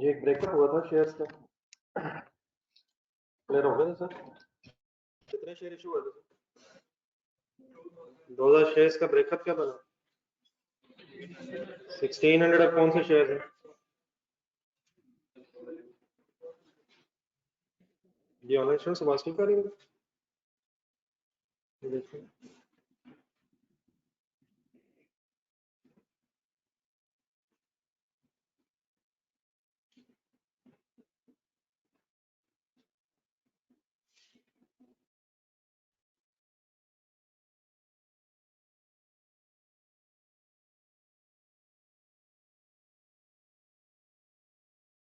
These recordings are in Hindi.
ये एक ब्रेकअप हुआ था शेयर्स का, क्लियर हो गया सर? कितने शेयर इशू हुए थे? 2000 शेयर्स का ब्रेकअप क्या बना? 1600 अब कौन से शेयर हैं? ये ऑनलाइन शेयर से बात नहीं कर रही है? देखिए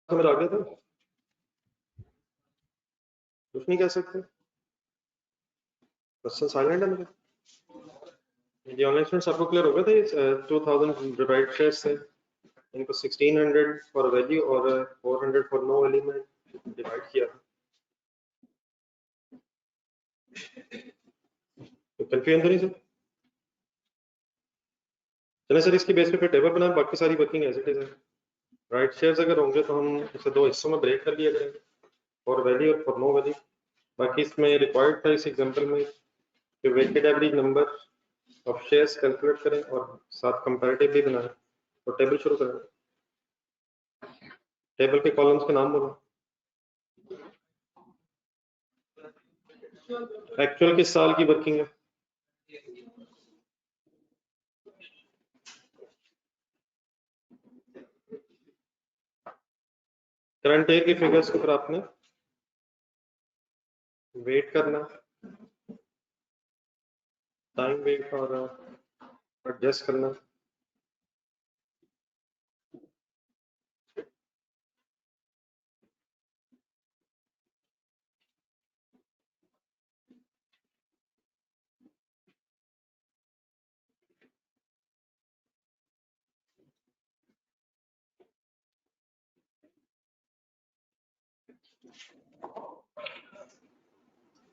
समझ आ गया था, कुछ नहीं कह सकते, क्वेश्चन साइलेंट है मेरे। ये ऑनलाइन शेयर सबको क्लियर हो गया था? ये 2000 डिवाइड शेयर्स थे, इनको 1600 फॉर वैल्यू और 400 फॉर नो वैल्यू में डिवाइड किया था। तो कंफ्यूजन तो नहीं सर? चले सर, इसकी बेस पे फिर टेबल बनाए, बाकी सारी वर्किंग एज इट इज है। राइट शेयर्स अगर होंगे तो हम इसे दो हिस्सों में ब्रेक कर लिया करेंगे, फॉर वैल्यू और फॉर नो वैल्यू। बाकी इसमें रिक्वायर्ड था इस एग्जांपल में कि weighted average number of shares calculate करें और साथ कंपैरेटिव भी बनाएं और टेबल शुरू करें। टेबल के कॉलम्स के नाम बोलो। एक्चुअल किस साल की वर्किंग है? करंट ईयर की फिगर्स को फिर आपने वेट करना, टाइम वेट और एडजस्ट करना।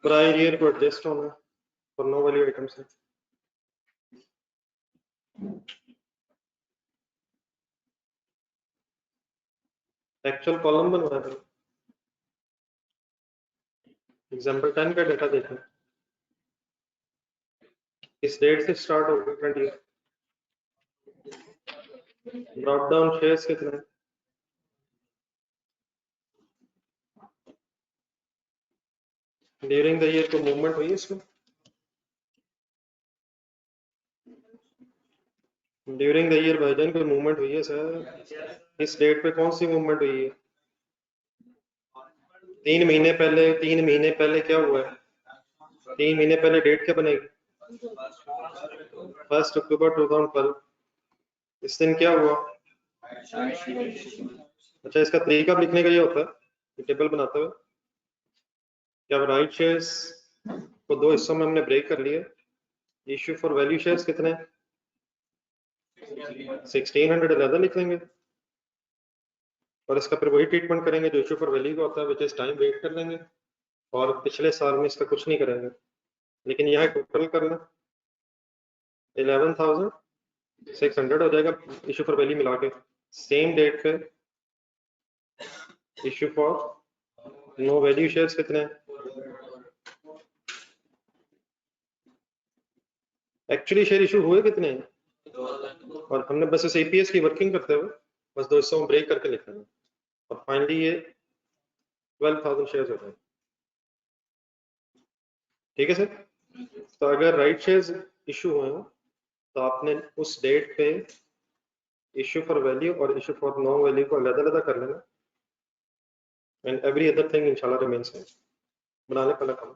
प्रायर ईयर को एडजस्ट होना फॉर नो वैल्यू आइटम्स है। एक्चुअल कॉलम बनवाया था। एग्जांपल 10 का डेटा देखें, इस डेट से स्टार्ट होगा current year. Drop down shares कितने? ड्यूरिंग द ईयर को मूवमेंट हुई है इसमें? ड्यूरिंग द ईयर भाईजान कोई मूवमेंट हुई है सर? इस डेट पे कौन सी मूवमेंट हुई है? 3 महीने पहले क्या हुआ है? 3 महीने पहले डेट क्या बनेगी? 1 अक्टूबर 2012। इस दिन क्या हुआ? अच्छा, इसका तरीका लिखने का ये होता है टेबल बनाते हुए कि अब राइट शेयर्स को दो हिस्सों में हमने ब्रेक कर लिया। इश्यू फॉर वैल्यू शेयर्स कितने? 1600 ज्यादा लिख लेंगे और इसका फिर वही ट्रीटमेंट करेंगे जो इश्यू फॉर वैल्यू का होता है, विच इज टाइम वेट कर लेंगे और पिछले साल में इसका कुछ नहीं करेंगे। लेकिन यहाँ टोटल करना 11,600 हो जाएगा इश्यू फॉर वैल्यू मिला के। सेम डेट पे issue for no value shares कितने? एक्चुअली शेयर इशू हुए कितने हैं? और हमने बस इस एपीएस की वर्किंग करते हुए बस 200 में ब्रेक करके लिखना है और फाइनली ये 12,000 शेयर्स हो जाए। ठीक है सर? तो अगर राइट शेयर्स इशू हुए हो तो आपने उस डेट पे इशू फॉर वैल्यू और इशू फॉर नो वैल्यू को अलग अलग कर लेना एंड एवरी अदर थिंग इंशाल्लाह रिमेंस सेम। बना ले पहला काम।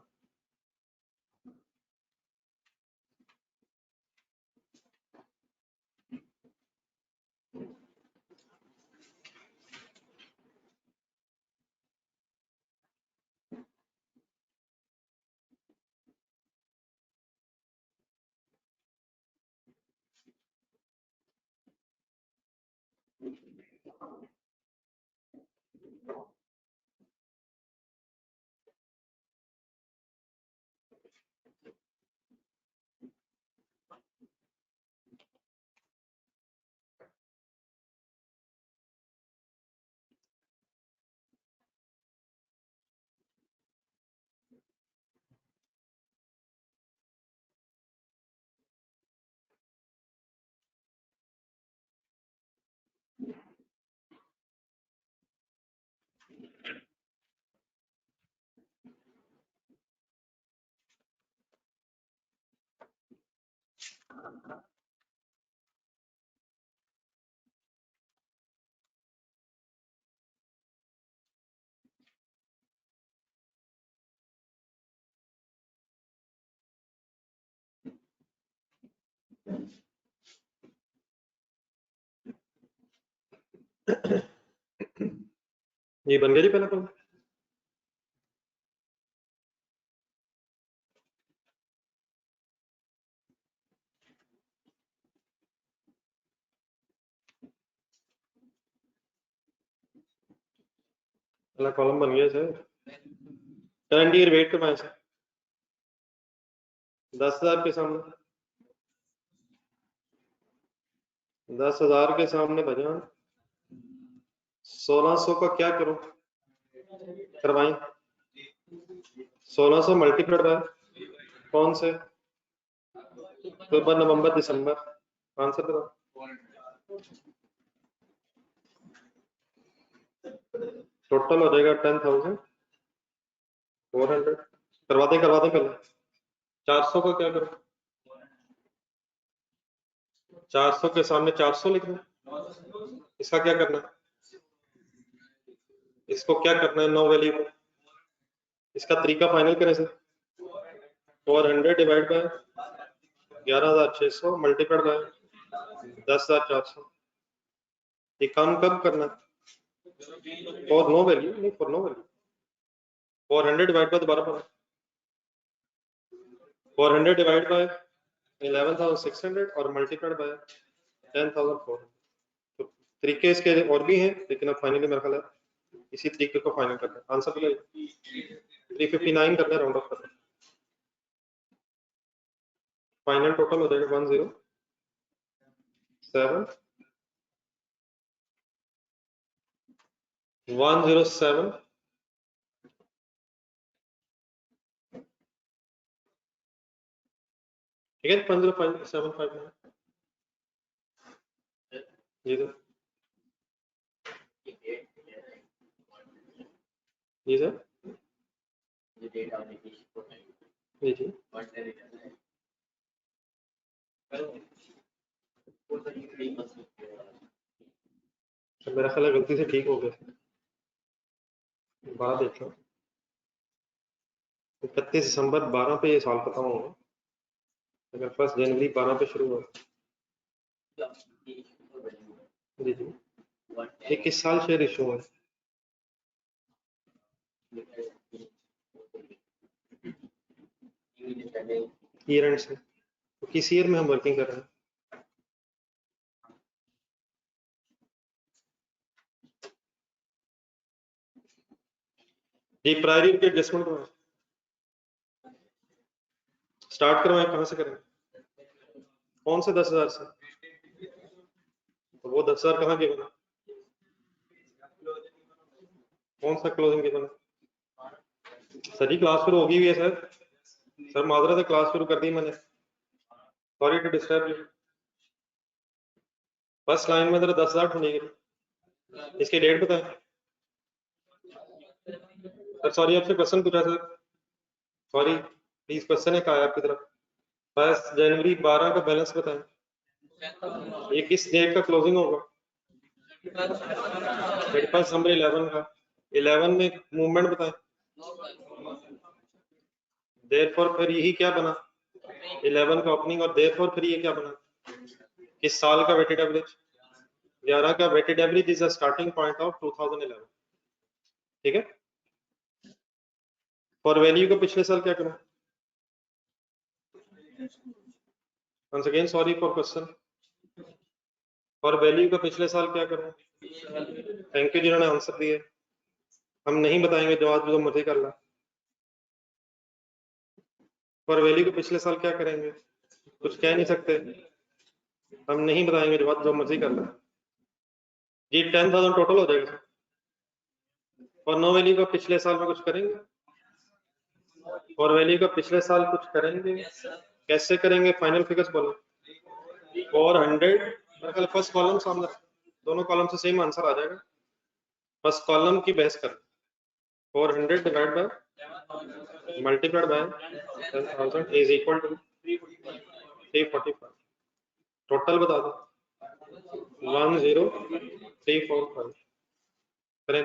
ये बन गया जी पहला कॉलम। पहला कॉलम बन गया सर। करंट ईयर वेट करवाएं सर 10,000 के सामने, 10,000 के सामने भजन 1600 का क्या करूं करवाएं 1600 मल्टीप्लाइड बाय कौन से अक्टूबर नवंबर दिसंबर आंसर बताओ। टोटल हो जाएगा 10,400 करवाते पहले 400 का क्या करो 400 के सामने 400 लिखना इसका क्या करना इसको क्या करना है नो वैल्यू को इसका तरीका फाइनल करें sir 400 divide by 11,600 multiplied by 10,400 ये काम कब करना फॉर नो वैल्यू नहीं for no value 400 divide by दोबारा पढ़ो 400 डिवाइड बाय 11,600 और मल्टीप्लाइड बाय 10,400 तो तरीके इसके और भी हैं लेकिन अब फाइनली मेरा ख्याल है इसी तरीके को फाइनल करना है आंसर भी 359 करना है राउंड ऑफ करना फाइनल टोटल हो जाएगा 107 ठीक है 105,759 जी सर जी सर जी जी मेरा ख्याल है गलती से ठीक हो गया 12 देख लो 31 दिसंबर 12 पे ये साल खत्म होगा अगर 1 जनवरी 12 पे शुरू हुआ जी जी ये किस साल शेयर इशू हुआ ईयर एंड से तो किस ईयर में हम वर्किंग कर रहे हैं जी प्रायर ईयर के एडजस्टमेंट करवाएं स्टार्ट करवाएं कहाँ से करें कौन से 10,000 से तो वो 10,000 कहाँ गिवन है कौन सा क्लोजिंग गिवन है सर जी क्लास शुरू होगी हुई है सर माजरा से क्लास शुरू कर दी मैंने sorry to disturb you first line में जरा 10,000 ढूंढेगी इसकी डेट बताएं सर सॉरी आपसे क्वेश्चन पूछा सर सॉरी प्लीज क्वेश्चन है कहा है आपकी तरफ 1 जनवरी 12 का बैलेंस बताएं ये किस डेट का क्लोजिंग होगा 31 दिसंबर 11 का 11 में मूवमेंट बताएं देयरफॉर फिर यही क्या बना 11 का ओपनिंग और देयरफॉर फिर ये क्या बना किस साल का वेटेड एवरेज 11 का weighted average is a starting point of 2011 ठीक है फॉर वैल्यू को पिछले साल क्या करें once again sorry for question for value का पिछले साल क्या करें थैंक यू जिन्होंने आंसर दिए हम नहीं बताएंगे जवाब जो मर्जी कर ला फॉर वैल्यू को पिछले साल क्या करेंगे कुछ कह नहीं सकते हम नहीं बताएंगे जवाब जो मर्जी कर ला जी 10,000 टोटल हो जाएगा और नो वैल्यू का पिछले साल में कुछ करेंगे और वैल्यू का पिछले साल कुछ करेंगे कैसे करेंगे फाइनल फिगर्स बोलो 400 फर्स्ट कॉलम सामने दोनों कॉलम से सेम आंसर आ जाएगा फर्स्ट कॉलम की बहस कर 400 divide by multiplied by 10,000 is equal to 345 total बता दो 10345 करें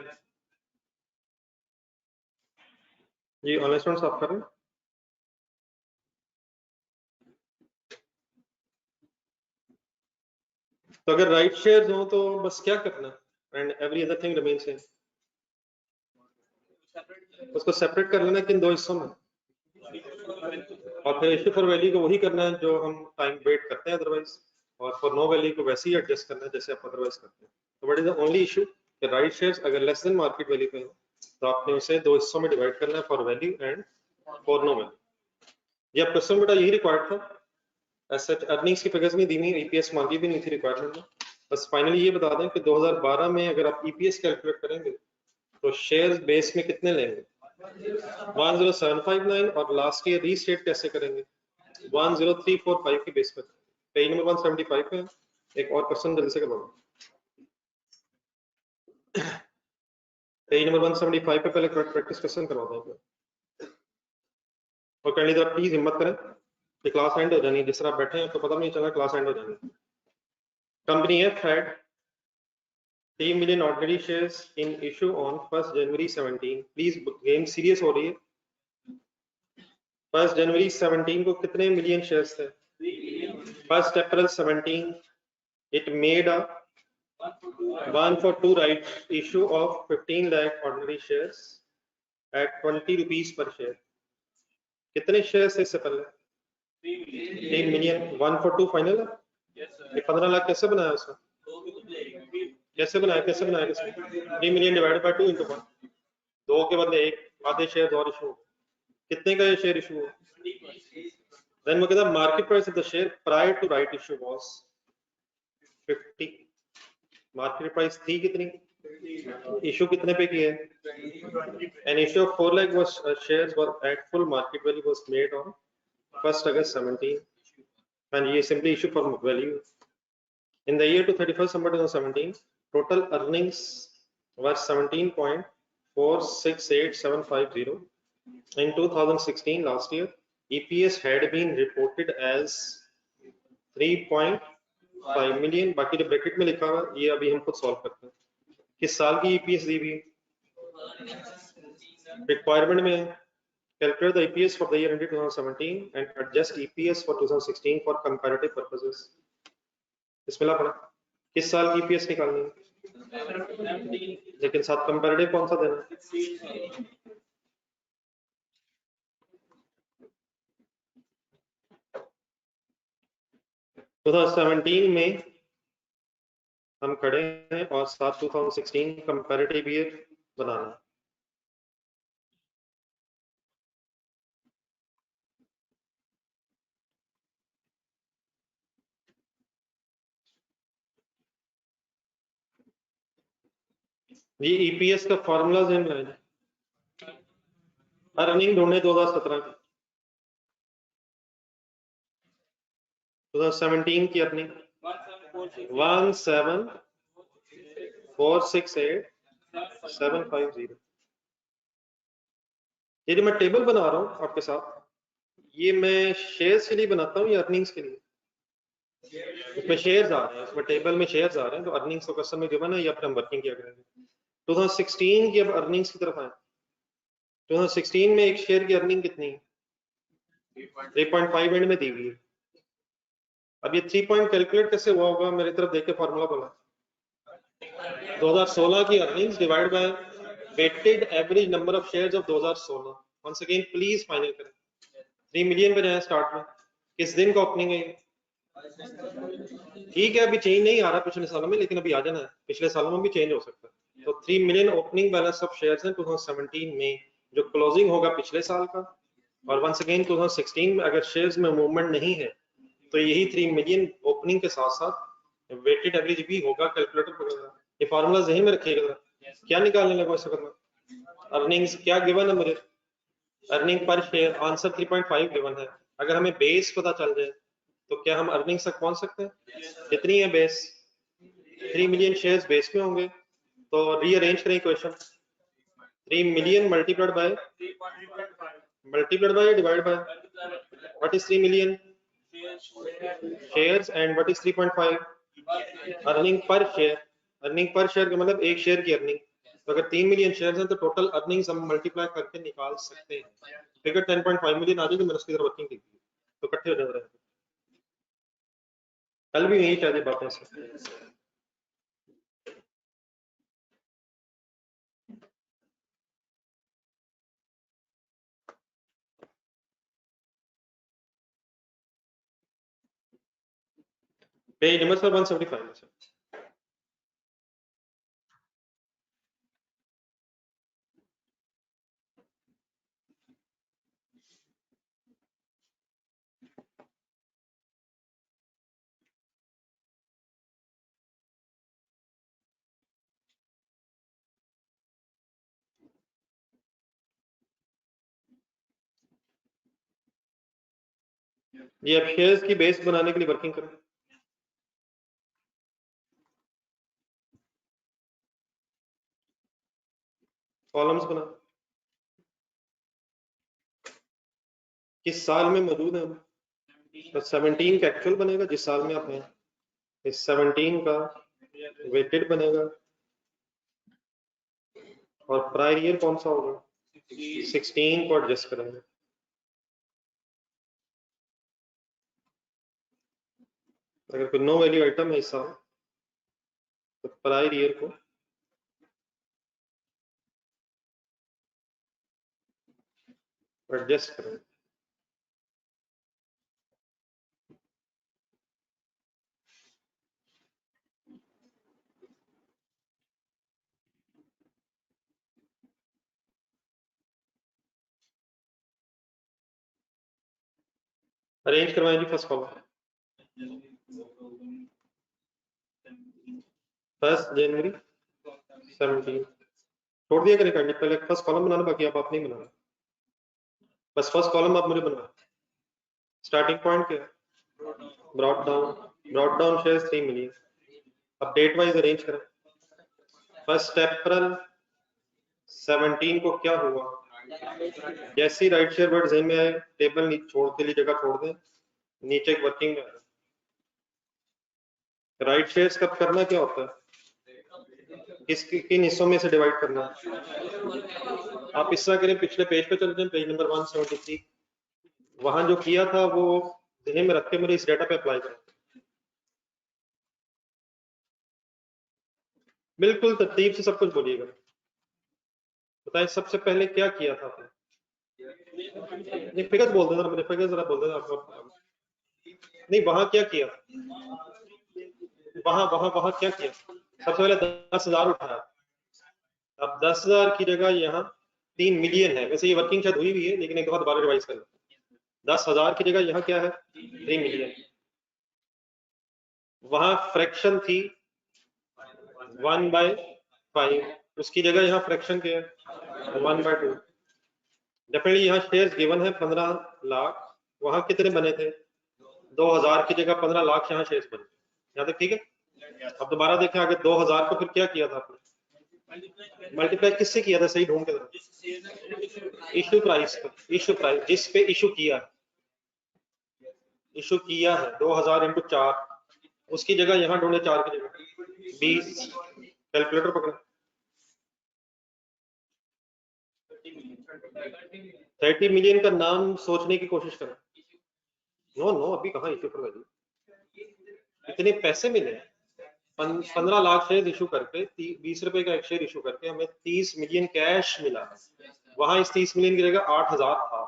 जी ऑनलाइन स्टूडेंट्स आप करें तो अगर राइट शेयर्स हो तो बस क्या करना and every other thing remain same, उसको सेपरेट कर लेना किन दो हिस्सों में, और फिर इश्यू फॉर वैल्यू को वही करना है जो हम टाइम वेट करते हैं अदरवाइज, और फॉर नो वैल्यू को वैसे ही एडजस्ट करना है जैसे आप अदरवाइज करते हैं। तो what is the only issue कि राइट शेयर्स अगर लेस देन मार्केट वैल्यू पे हो तो आपने उसे दो हिस्सों में डिवाइड करना है, for value and for no value. ये क्वेश्चन बेटा यही रिक्वायर्ड था, एसेट अर्निंग्स की फिगर्स नहीं दी हुई, ईपीएस मांगी भी नहीं थी रिक्वायरमेंट में। बस फाइनली ये बता दें कि 2012 में अगर आप ईपीएस कैलकुलेट करेंगे तो शेयर्स बेस में कितने लेंगे 10759, और लास्ट ईयर रीस्टेट कैसे करेंगे 10345 के बेस पर। पेज नंबर 175 पे एक और क्वेश्चन जल्दी से करवाओ, पेज नंबर 175 पे पहले प्रैक्टिस क्वेश्चन करवाता हूं, और करनी तो प्लीज हिम्मत करें कि क्लास एंड हो जानी है, जिस तरह आप बैठे हैं तो पता नहीं चला क्लास एंड हो जानी है। Company F had 3 million ordinary shares in issue on 1st January 17। Please game serious हो रही है। 1st January 17 को कितने मिलियन शेयर्स थे 1st April 17 it made a 142 right issue of 15 lakh ordinary shares at 20 rupees per share। कितने शेयर्स थे इससे पहले 3 मिलियन। 142 फाइनल है, ये 15 लाख कैसे बनाया उसका, कैसे बनाया 3 मिलियन डिवाइडेड बाय 2 into 1, दो के बदले एक आधे शेयर और इशू, कितने का ये शेयर इशू हुआ, देन वो कहता market price of the share prior to right issue was 50। Market price थी कितनी, इशू कितने पे की है, an issue of 4 lakh was shares were at full market value was made on 1st August 17, and ये simply issue for value। In the year to 31st December 2017, total earnings were 17.468750. In 2016, last year, EPS had been reported as 3.5 million। बाकी जो ब्रैकेट में लिखा हुआ ये अभी हम खुद सॉल्व करते हैं। किस साल की EPS दी हुई रिक्वायरमेंट में, calculate the EPS for the year ended 2017 and adjust EPS for 2016 for comparative purposes। बिस्मिल्लाह पढ़ा, किस साल की EPS निकालनी है, लेकिन साथ कंपैरेटिव कौन सा देना, 2017 में हम खड़े हैं और साथ 2016 कंपैरेटिव ईयर बनाना है। ये EPS का फॉर्मूला ज़हन में है, अर्निंग ढूंढे 2017 की, 2017 की अर्निंग 17468,750। ये जो मैं टेबल बना रहा हूँ आपके साथ, ये मैं शेयर्स के लिए बनाता हूँ या अर्निंग्स के लिए, इसमें शेयर्स आ रहे हैं, इसमें टेबल में शेयर्स आ रहे हैं, तो अर्निंग्स तो क्वेश्चन में गिवन है या फिर हम वर्किंग किया करेंगे। 2016 की अब अर्निंग्स की तरफ आए, 2016 में एक शेयर की अर्निंग कितनी है 3.5 एंड में दी हुई है। अब ये 3 पॉइंट कैलकुलेट कैसे हुआ होगा, मेरी तरफ देख के फॉर्मूला बोला, 2016 की earnings divide by weighted average number of shares of 2016। Once again please final करें, 3 मिलियन पे जाए स्टार्ट में, किस दिन का ओपनिंग है, ठीक है अभी चेंज नहीं आ रहा पिछले सालों में, लेकिन अभी आ जाना है, पिछले सालों में भी चेंज हो सकता है। तो 3 million opening balance of shares हैं 2017 में, जो क्लोजिंग होगा पिछले साल का, और वंस अगेन 2016 में अगर शेयर्स में मूवमेंट नहीं है तो यही 3 मिलियन ओपनिंग के साथ साथ वेटेड एवरेज भी होगा, कैलकुलेटर पड़ेगा। ये फार्मूला ज़हन में रखिएगा। क्या निकालने लगा इस वक्त, अर्निंग्स क्या गिवन है मुझे, earning per share answer 3.5 given है। अगर हमें बेस पता चल जाए तो क्या हम अर्निंग तक पहुंच सकते हैं, कितनी है बेस, 3 मिलियन शेयर्स बेस में होंगे, तो रीअरेंज करें equation, 3 million multiplied by divide by what is 3 million shares and what is 3.5 earning per share. Earning per share का मतलब एक शेयर की अर्निंग, तो अगर 3 मिलियन शेयर्स हैं तो टोटल अर्निंग्स हम मल्टीप्लाई करके निकाल सकते हैं, फिगर 10.5 मिलियन आ जाएगी, मैंने उसकी तरफ वर्किंग की थी, तो इकट्ठे हो जा रहे हैं। कल भी यही शायद बातें से पेज नंबर सर 175 है सर। ये अब शेयर्स की बेस बनाने के लिए वर्किंग करें। कॉलम्स बना किस साल में मौजूद है हम, तो 17 का एक्चुअल बनेगा जिस साल में आप हैं, इस 17 का वेटेड बनेगा और प्रायर ईयर कौन सा होगा, 16 को एडजस्ट करेंगे। अगर कोई नो वैल्यू आइटम है इस साल तो प्रायर ईयर को एडजस्ट करेंगे। अरेंज करवाएं जी फर्स्ट कॉलम, 1 जनवरी 17 छोड़ दिया करें कैंडिडेट, पहले फर्स्ट कॉलम बनाना, बाकी आप नहीं बनाना, बस फर्स्ट कॉलम आप मुझे बनवाना। स्टार्टिंग पॉइंट क्या है, ब्रॉट डाउन शेयर्स 3 मिलियन। अब डेट वाइज अरेंज करें। 1 अप्रैल 17 को क्या हुआ, जैसे राइट शेयर वर्ड ज़हन में आए टेबल नीचे छोड़ते लिए जगह छोड़ दें, नीचे एक वर्किंग में राइट शेयर्स कब करना क्या होता है, किन हिस्सों में से डिवाइड करना। आप इस तरह करें, पिछले पेज पे चलते हैं, पेज नंबर 173, वहां जो किया था वो ध्यान में रख के मेरे इस डेटा पे अप्लाई करें। बिल्कुल तरतीब से सब कुछ बोलिएगा। बताएं सबसे पहले क्या किया था आपने, नहीं फिगर बोल देना, मेरे फिगर जरा बोल देना आपको। नहीं वहां क्या किया, वहां वहां वहां क्या किया, सबसे पहले 10,000 उठाया। अब 10,000 की जगह यहाँ 3 मिलियन है, वैसे ये वर्किंग शायद हुई भी है लेकिन एक दफा दोबारा रिवाइज कर लो। 10,000 की जगह यहाँ क्या है, 3 मिलियन। वहां फ्रैक्शन थी 1/5, उसकी जगह यहाँ फ्रैक्शन क्या है 1/2। डेफिनेटली यहाँ शेयर्स गिवन है 15 लाख, वहां कितने बने थे 2,000 की जगह 15 लाख यहाँ शेयर्स बने, यहाँ तक ठीक है। अब दोबारा देखें आगे 2,000 को फिर क्या किया था आपने, मल्टीप्लाई किससे किया था, सही ढूंढ के, इशू प्राइस जिस पे इशू किया है 2000 इंटू 4, उसकी जगह यहाँ ढूंढे 4 की जगह 20, कैलकुलेटर पकड़े 30 मिलियन का नाम सोचने की कोशिश करें। नो अभी कहाँ इशू पर वैल्यू, इतने पैसे मिले 15 लाख शेयर इशू करके 20 रुपए का एक शेयर इशू करके हमें 30 मिलियन कैश मिला। वहां इस 30 मिलियन की जगह 8,000 था,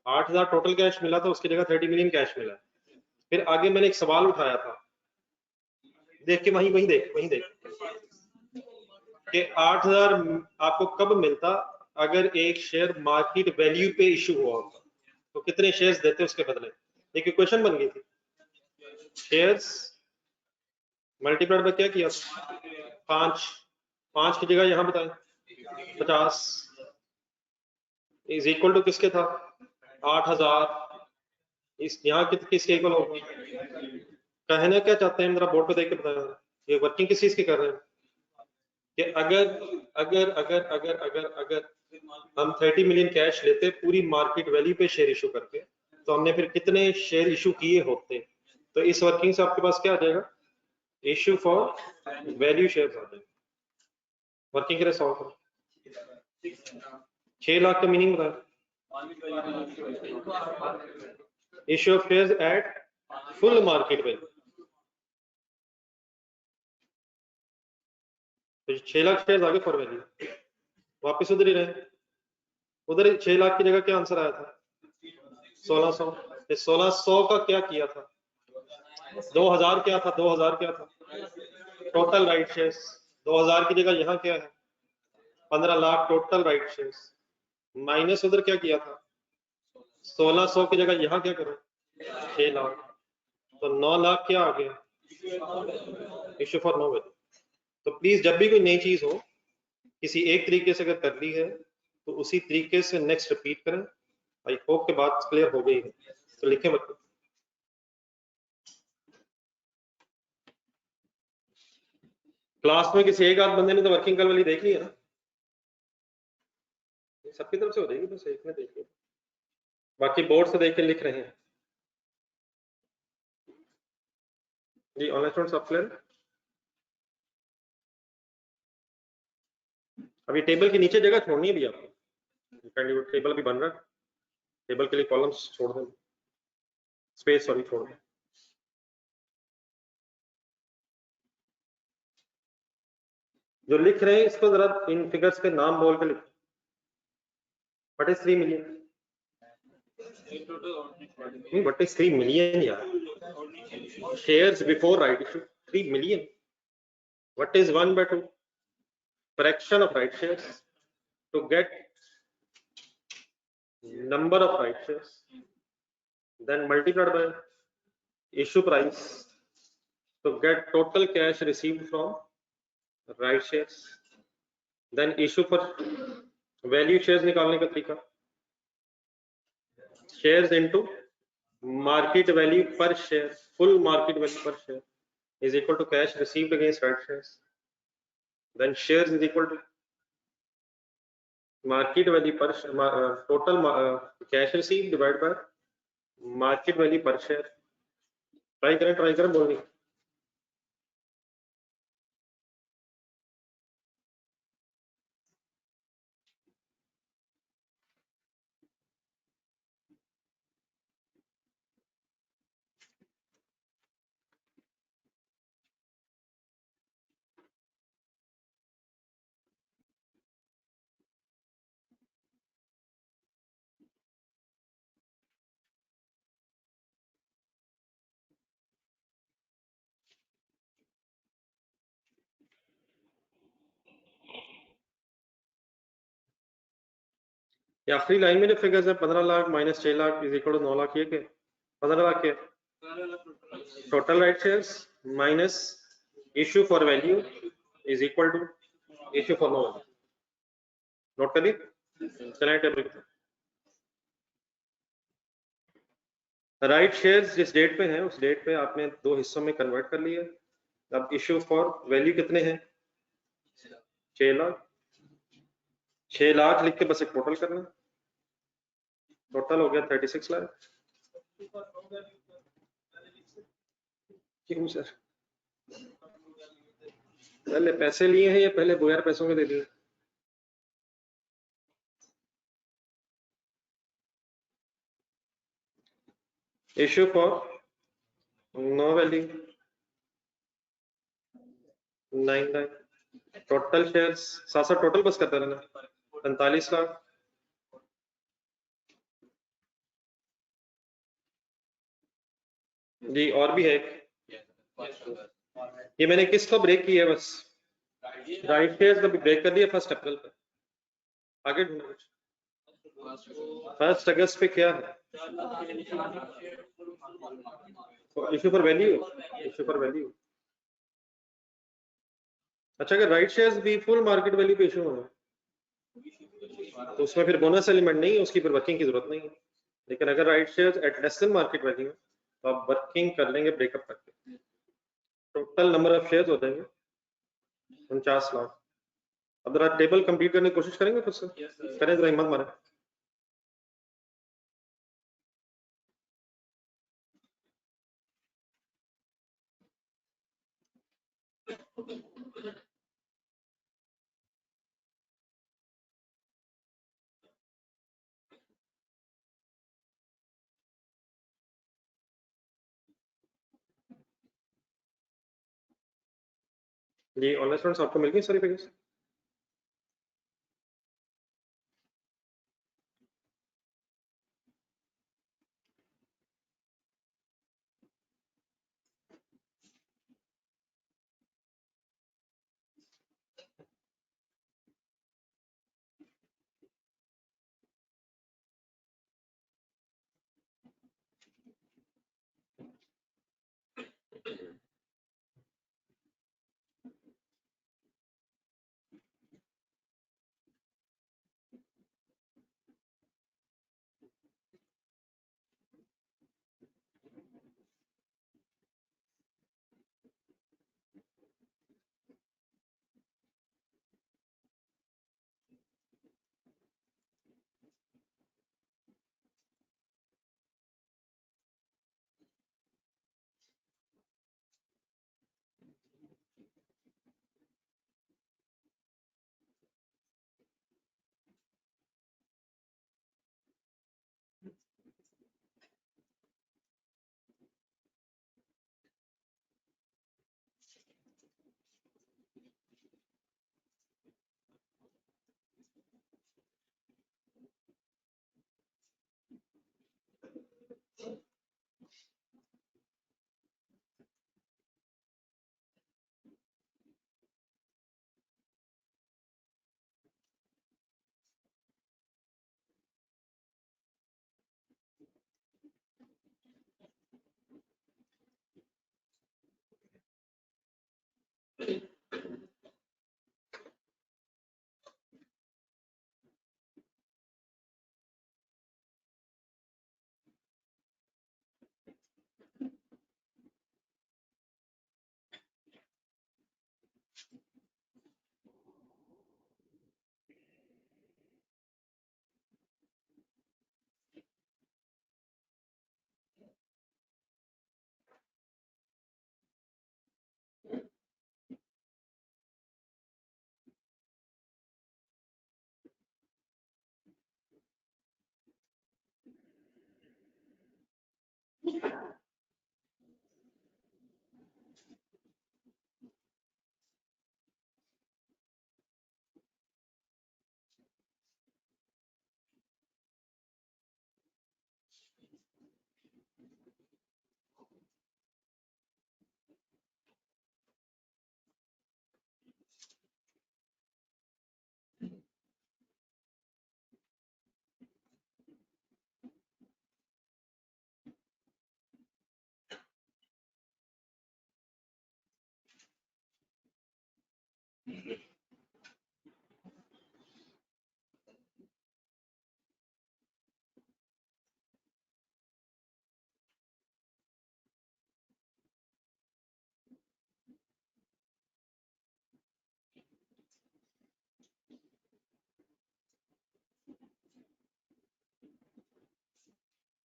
8,000 टोटल कैश मिला था, उसकी जगह 30 मिलियन कैश मिला। फिर आगे मैंने एक सवाल उठाया था, देख के वहीं देख कि 8,000 आपको कब मिलता अगर एक शेयर मार्केट वैल्यू पे इशू हुआ होता, तो कितने शेयर्स देते उसके बदले। एक इक्वेशन बन गई थी, शेयर्स मल्टीप्लाइड बाय क्या किया, 5 की जगह यहाँ बताएं 50 इज इक्वल टू किसके था 8,000, इस यहाँ किसके इक्वल होगा। कहना क्या चाहते हैं, मेरा बोर्ड पे देख के बताया, ये वर्किंग किस चीज की कर रहे हैं कि अगर हम 30 मिलियन कैश लेते पूरी मार्केट वैल्यू पे शेयर इशू करके, तो हमने फिर कितने शेयर इशू किए होते। तो इस वर्किंग से आपके पास क्या आ जाएगा, इशू फॉर वैल्यू शेयर आ जाएगा। वर्किंग के लिए सॉल्व करो। 6 लाख का मीनिंग बताया, issue of shares eight full market value. तो 6 लाख शेयर आगे फॉर वैल्यू, वापस उधर ही रहे। उधर 6 लाख की जगह क्या आंसर आया था? 1600। 1600 का क्या किया था? 2000 क्या था? 2000 क्या था? Total right shares. 2000 की जगह यहाँ क्या है? 15 lakh total right shares, minus उधर क्या किया था? 1600 की जगह यहाँ क्या करो? 6 लाख। तो 9 लाख क्या आ गया? Issue for no value. तो प्लीज जब भी कोई नई चीज हो, किसी एक तरीके से अगर कर ली है तो उसी तरीके से नेक्स्ट रिपीट करें। आई होप के बात क्लियर हो गई है, तो लिखें मतलब। क्लास में किसी एक आध बंदे ने तो वर्किंग कल वाली देख ली है ना? सबकी तरफ से हो जाएगी, बस एक ने देखी, बाकी बोर्ड से देख के लिख रहे हैं। जी ऑनलाइन स्टूडेंट्स सब क्लियर? अभी टेबल के नीचे जगह छोड़नी है भी आपको, टेबल अभी बन रहा है, टेबल के लिए कॉलम्स छोड़ दें, स्पेस सॉरी छोड़ दें। जो लिख रहे हैं इसको जरा इन फिगर्स के नाम बोल के लिखें। What is 3 million? What is 3 million यार? Shares before right issue 3 million. What is 1/2? Fraction of right shares to get number of right shares, then multiplied by issue price to get total cash received from right shares, then issue for value shares निकालने का तरीका, shares into market value per share, full market value per share is equal to cash received against right shares, then shares is equal to market value per total cash received divided by market value per share। Try करें बोलनी। ये आखिरी लाइन में जो फिगर्स है 15 lakh minus 6 lakh is equal to 9 lakh, ये क्या? 15 लाख क्या? Total right shares minus issue for value is equal to issue for no value. Note कर ली? चलें टेबल। राइट शेयर्स जिस डेट पे है उस डेट पे आपने दो हिस्सों में कन्वर्ट कर लिया। अब इश्यू फॉर वैल्यू कितने हैं? 6 लाख। 6 लाख लिख के बस एक टोटल करना, टोटल हो गया 36 लाख। क्यों सर? पहले पैसे लिए हैं या पहले बगैर पैसों के दे दिए? Issue for no value 9 lakh. Total shares साथ साथ टोटल बस करते रहना 45 लाख। जी और भी है एक, ये मैंने किसको ब्रेक किया है? बस राइट शेयर्स का ब्रेक कर दिया 1 अप्रैल पे। आगे ढूंढो कुछ। 1 अगस्त पे क्या है? Issue for value, issue for value. अच्छा अगर राइट शेयर्स भी फुल मार्केट वैल्यू पे इशू होना तो उसमें फिर बोनस एलिमेंट नहीं है, उसकी फिर वर्किंग की जरूरत नहीं है। लेकिन अगर right shares at less than market value तो आप वर्किंग कर लेंगे ब्रेकअप करके, टोटल नंबर ऑफ शेयर्स हो जाएंगे 49 लाख। अब जरा टेबल कंप्लीट करने की कोशिश करेंगे खुद से, करें जरा हिम्मत मारे। जी ऑनलाइन स्टूडेंट्स आपको मिल गई सारी फिगर्स?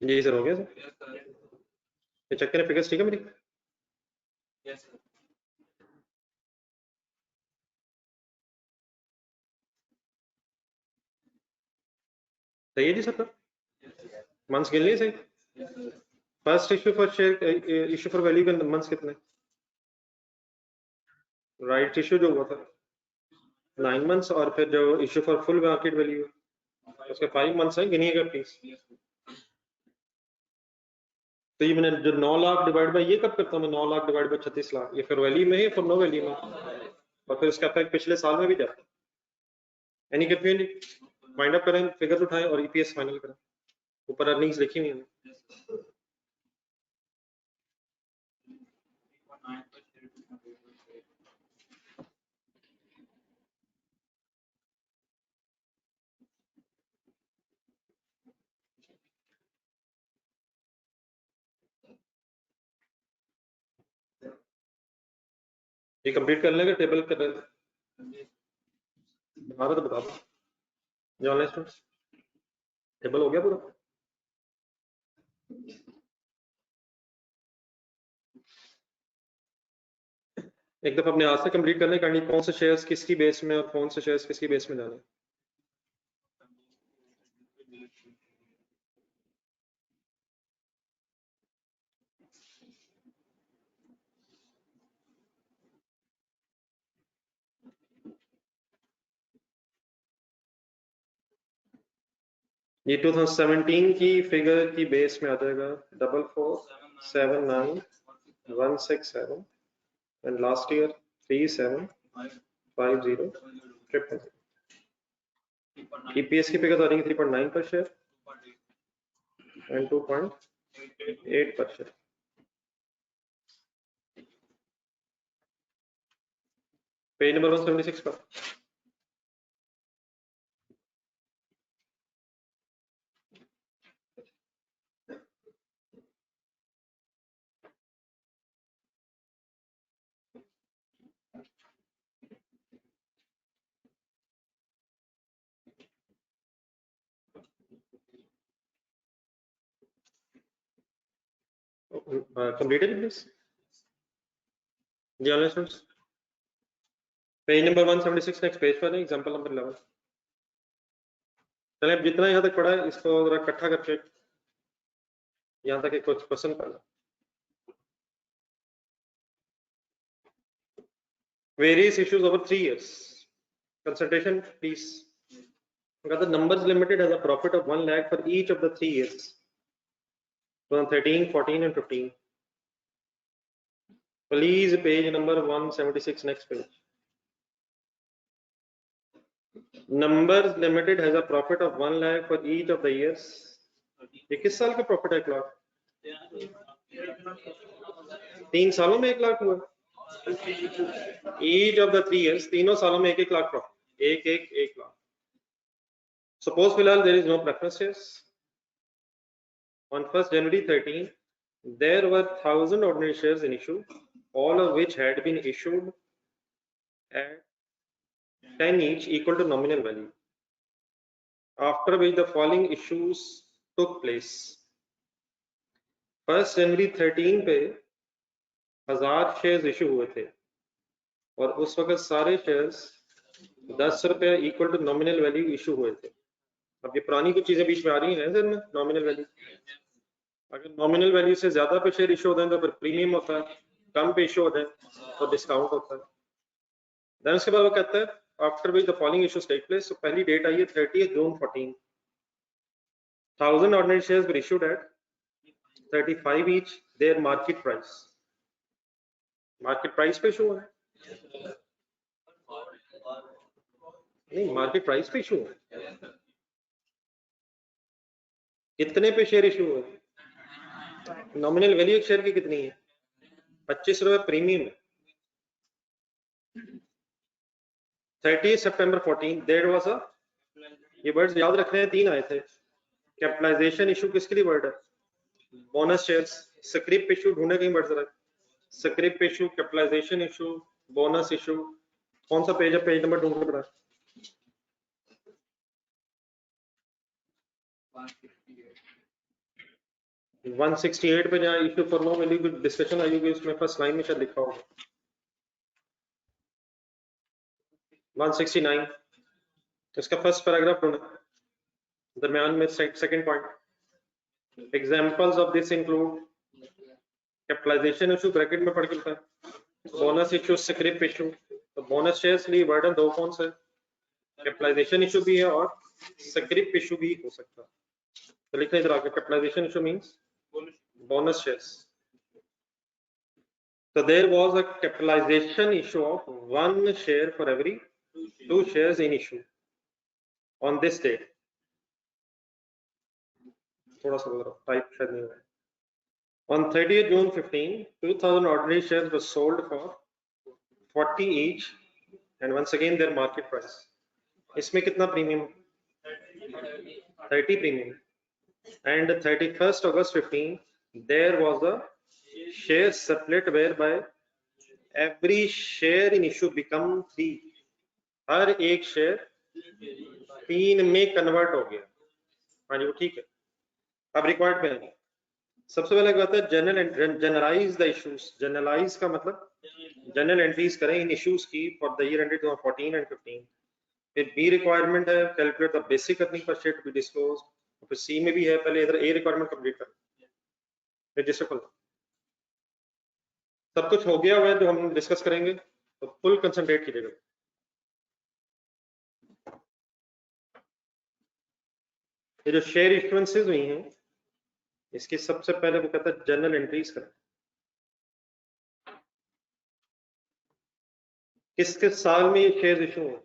जी सर हो गया सर, ये चेक करें फिगर्स ठीक है मेरी? सही है जी सर, मंथ्स गिन लिए सही? First issue for share, issue for value के मंथ्स कितने? राइट इशू जो हुआ था 9 मंथ्स, और फिर जो issue for full market value उसके 5 मंथ्स है, गिनिएगा प्लीज। तो ये मैंने जो 9 लाख डिवाइड बाय ये कब करता हूँ मैं, 9 लाख डिवाइड बाय 36 लाख, ये फिर वैल्यू में है फिर नो वैल्यू में, और फिर उसका इफेक्ट पिछले साल में भी जाता है। Any confusion? फाइंड अप करें, फिगर्स उठाएं और ईपीएस फाइनल करें, ऊपर अर्निंग्स लिखी हुई है। ये कंप्लीट कर लेंगे, टेबल कर बता दो, तो बता दो जो ऑनलाइन स्टूडेंट्स, टेबल हो गया पूरा? एक दफा अपने हाथ से कंप्लीट करने करनी, कौन से शेयर्स किसकी बेस में और कौन से शेयर्स किसकी बेस में जाने। ये 2017 की फिगर की बेस में आ जाएगा 4479 167 एंड लास्ट ईयर 3750 EPS की फिगर आ रही है 3.9 पर शेयर एंड 2.8 पर शेयर। पेज नंबर 176 पर completed please जी online students. Page number 176 next page पर है एग्जांपल नंबर 11। चलिए अब जितना यहाँ तक पढ़ा है इसको जरा इकट्ठा करके यहाँ तक एक कुछ क्वेश्चन पढ़ना। Various issues over 3 years. Consultation, please. The numbers limited has a profit of 1 lakh for each of the 3 years. 2013, 14 and 15. Please page number 176 next page. Numbers limited has a profit of 1 lakh for each of the years. ये किस साल का प्रॉफिट है 1 लाख? 3 सालों में 1 लाख हुआ। Each of the 3 years तीनों सालों में 1 लाख प्रॉफिट 1 लाख। Suppose फिलहाल there is no preferences. On 1st January 13, there were 1000 ordinary shares in issue, all of which had been issued at 10 each equal to nominal value. After which the following issues took place. 1st January 13 पे 1000 शेयर्स इशू हुए थे और उस वक्त सारे शेयर्स 10 रुपए equal to nominal value issue हुए थे। अब ये पुरानी कुछ चीजें बीच में आ रही हैं सर में नॉमिनल वैल्यू। अगर नॉमिनल वैल्यू से ज्यादा पे शेयर इशू होते हैं तो फिर प्रीमियम होता है, कम पे इशू होता है तो डिस्काउंट होता है। देन उसके बाद वो कहता है after which the following issues take place. तो पहली डेट आई है 30 जून 14। 1000 ordinary shares were issued at 35 each their market price. Market price पे इशू है नहीं, मार्केट प्राइस पे इशू है। कितने पे शेयर इशू हुए? नॉमिनल वैल्यू एक शेयर की कितनी है? 25 रुपए प्रीमियम है। 30 सितंबर 14 देयर वाज अ, ये वर्ड्स याद रखने हैं, 3 आए थे। कैपिटलाइजेशन इशू किसके लिए वर्ड है? Bonus shares. स्क्रिप इशू ढूंढे कहीं वर्ड जरा। Scrip issue, capitalization issue, bonus issue. कौन सा पेज है? पेज नंबर ढूंढ के बता। 168 पे जहाँ इशू फॉर नो वैल्यू की डिस्कशन आई होगी उसमें फर्स्ट लाइन में शायद लिखा होगा। 169 इसका फर्स्ट पैराग्राफ ढूंढे, दरमियान में second point. Examples of this include capitalization issue bracket में पढ़ के लिखा है, बोनस इशू, स्क्रिप इशू। तो बोनस शेयर्स लिए वर्ड दो कौन से? कैपिटलाइजेशन इशू भी है और स्क्रिप इशू भी हो सकता है। तो लिखने इधर आके capitalization issue means bonus shares. So there was a capitalization issue of 1 share for every 2 shares in issue on this date. थोड़ा सा टाइप शायद नहीं हुआ। On 30th June 15, 2000 ordinary shares were sold for 40 each and once again their market price. इसमें कितना premium? 30 premium. And 31st August 15, there was a share split whereby every share in issue become 3. हर एक शेयर 3 में कन्वर्ट हो गया। हाँ जी वो ठीक है। अब रिक्वायर्ड पे आएंगे। सबसे पहले क्या होता है? Generalise the issues. जनरलाइज का मतलब जनरल एंट्रीज करें इन इश्यूज की for the year ended 2014 and 15। फिर बी रिक्वायरमेंट है calculate the basic earning per share to be disclosed. फिर सी में भी है, पहले इधर ए रिक्वायरमेंट कंप्लीट करें, रजिस्टर खोलो। सब कुछ हो गया हुआ है जो हम डिस्कस करेंगे, तो फुल कंसंट्रेट कीजिएगा। ये जो शेयर इश्यूएंसेस हुई हैं इसकी सबसे पहले वो कहता है जनरल एंट्रीज करें। किस किस साल में ये शेयर इशू हुए?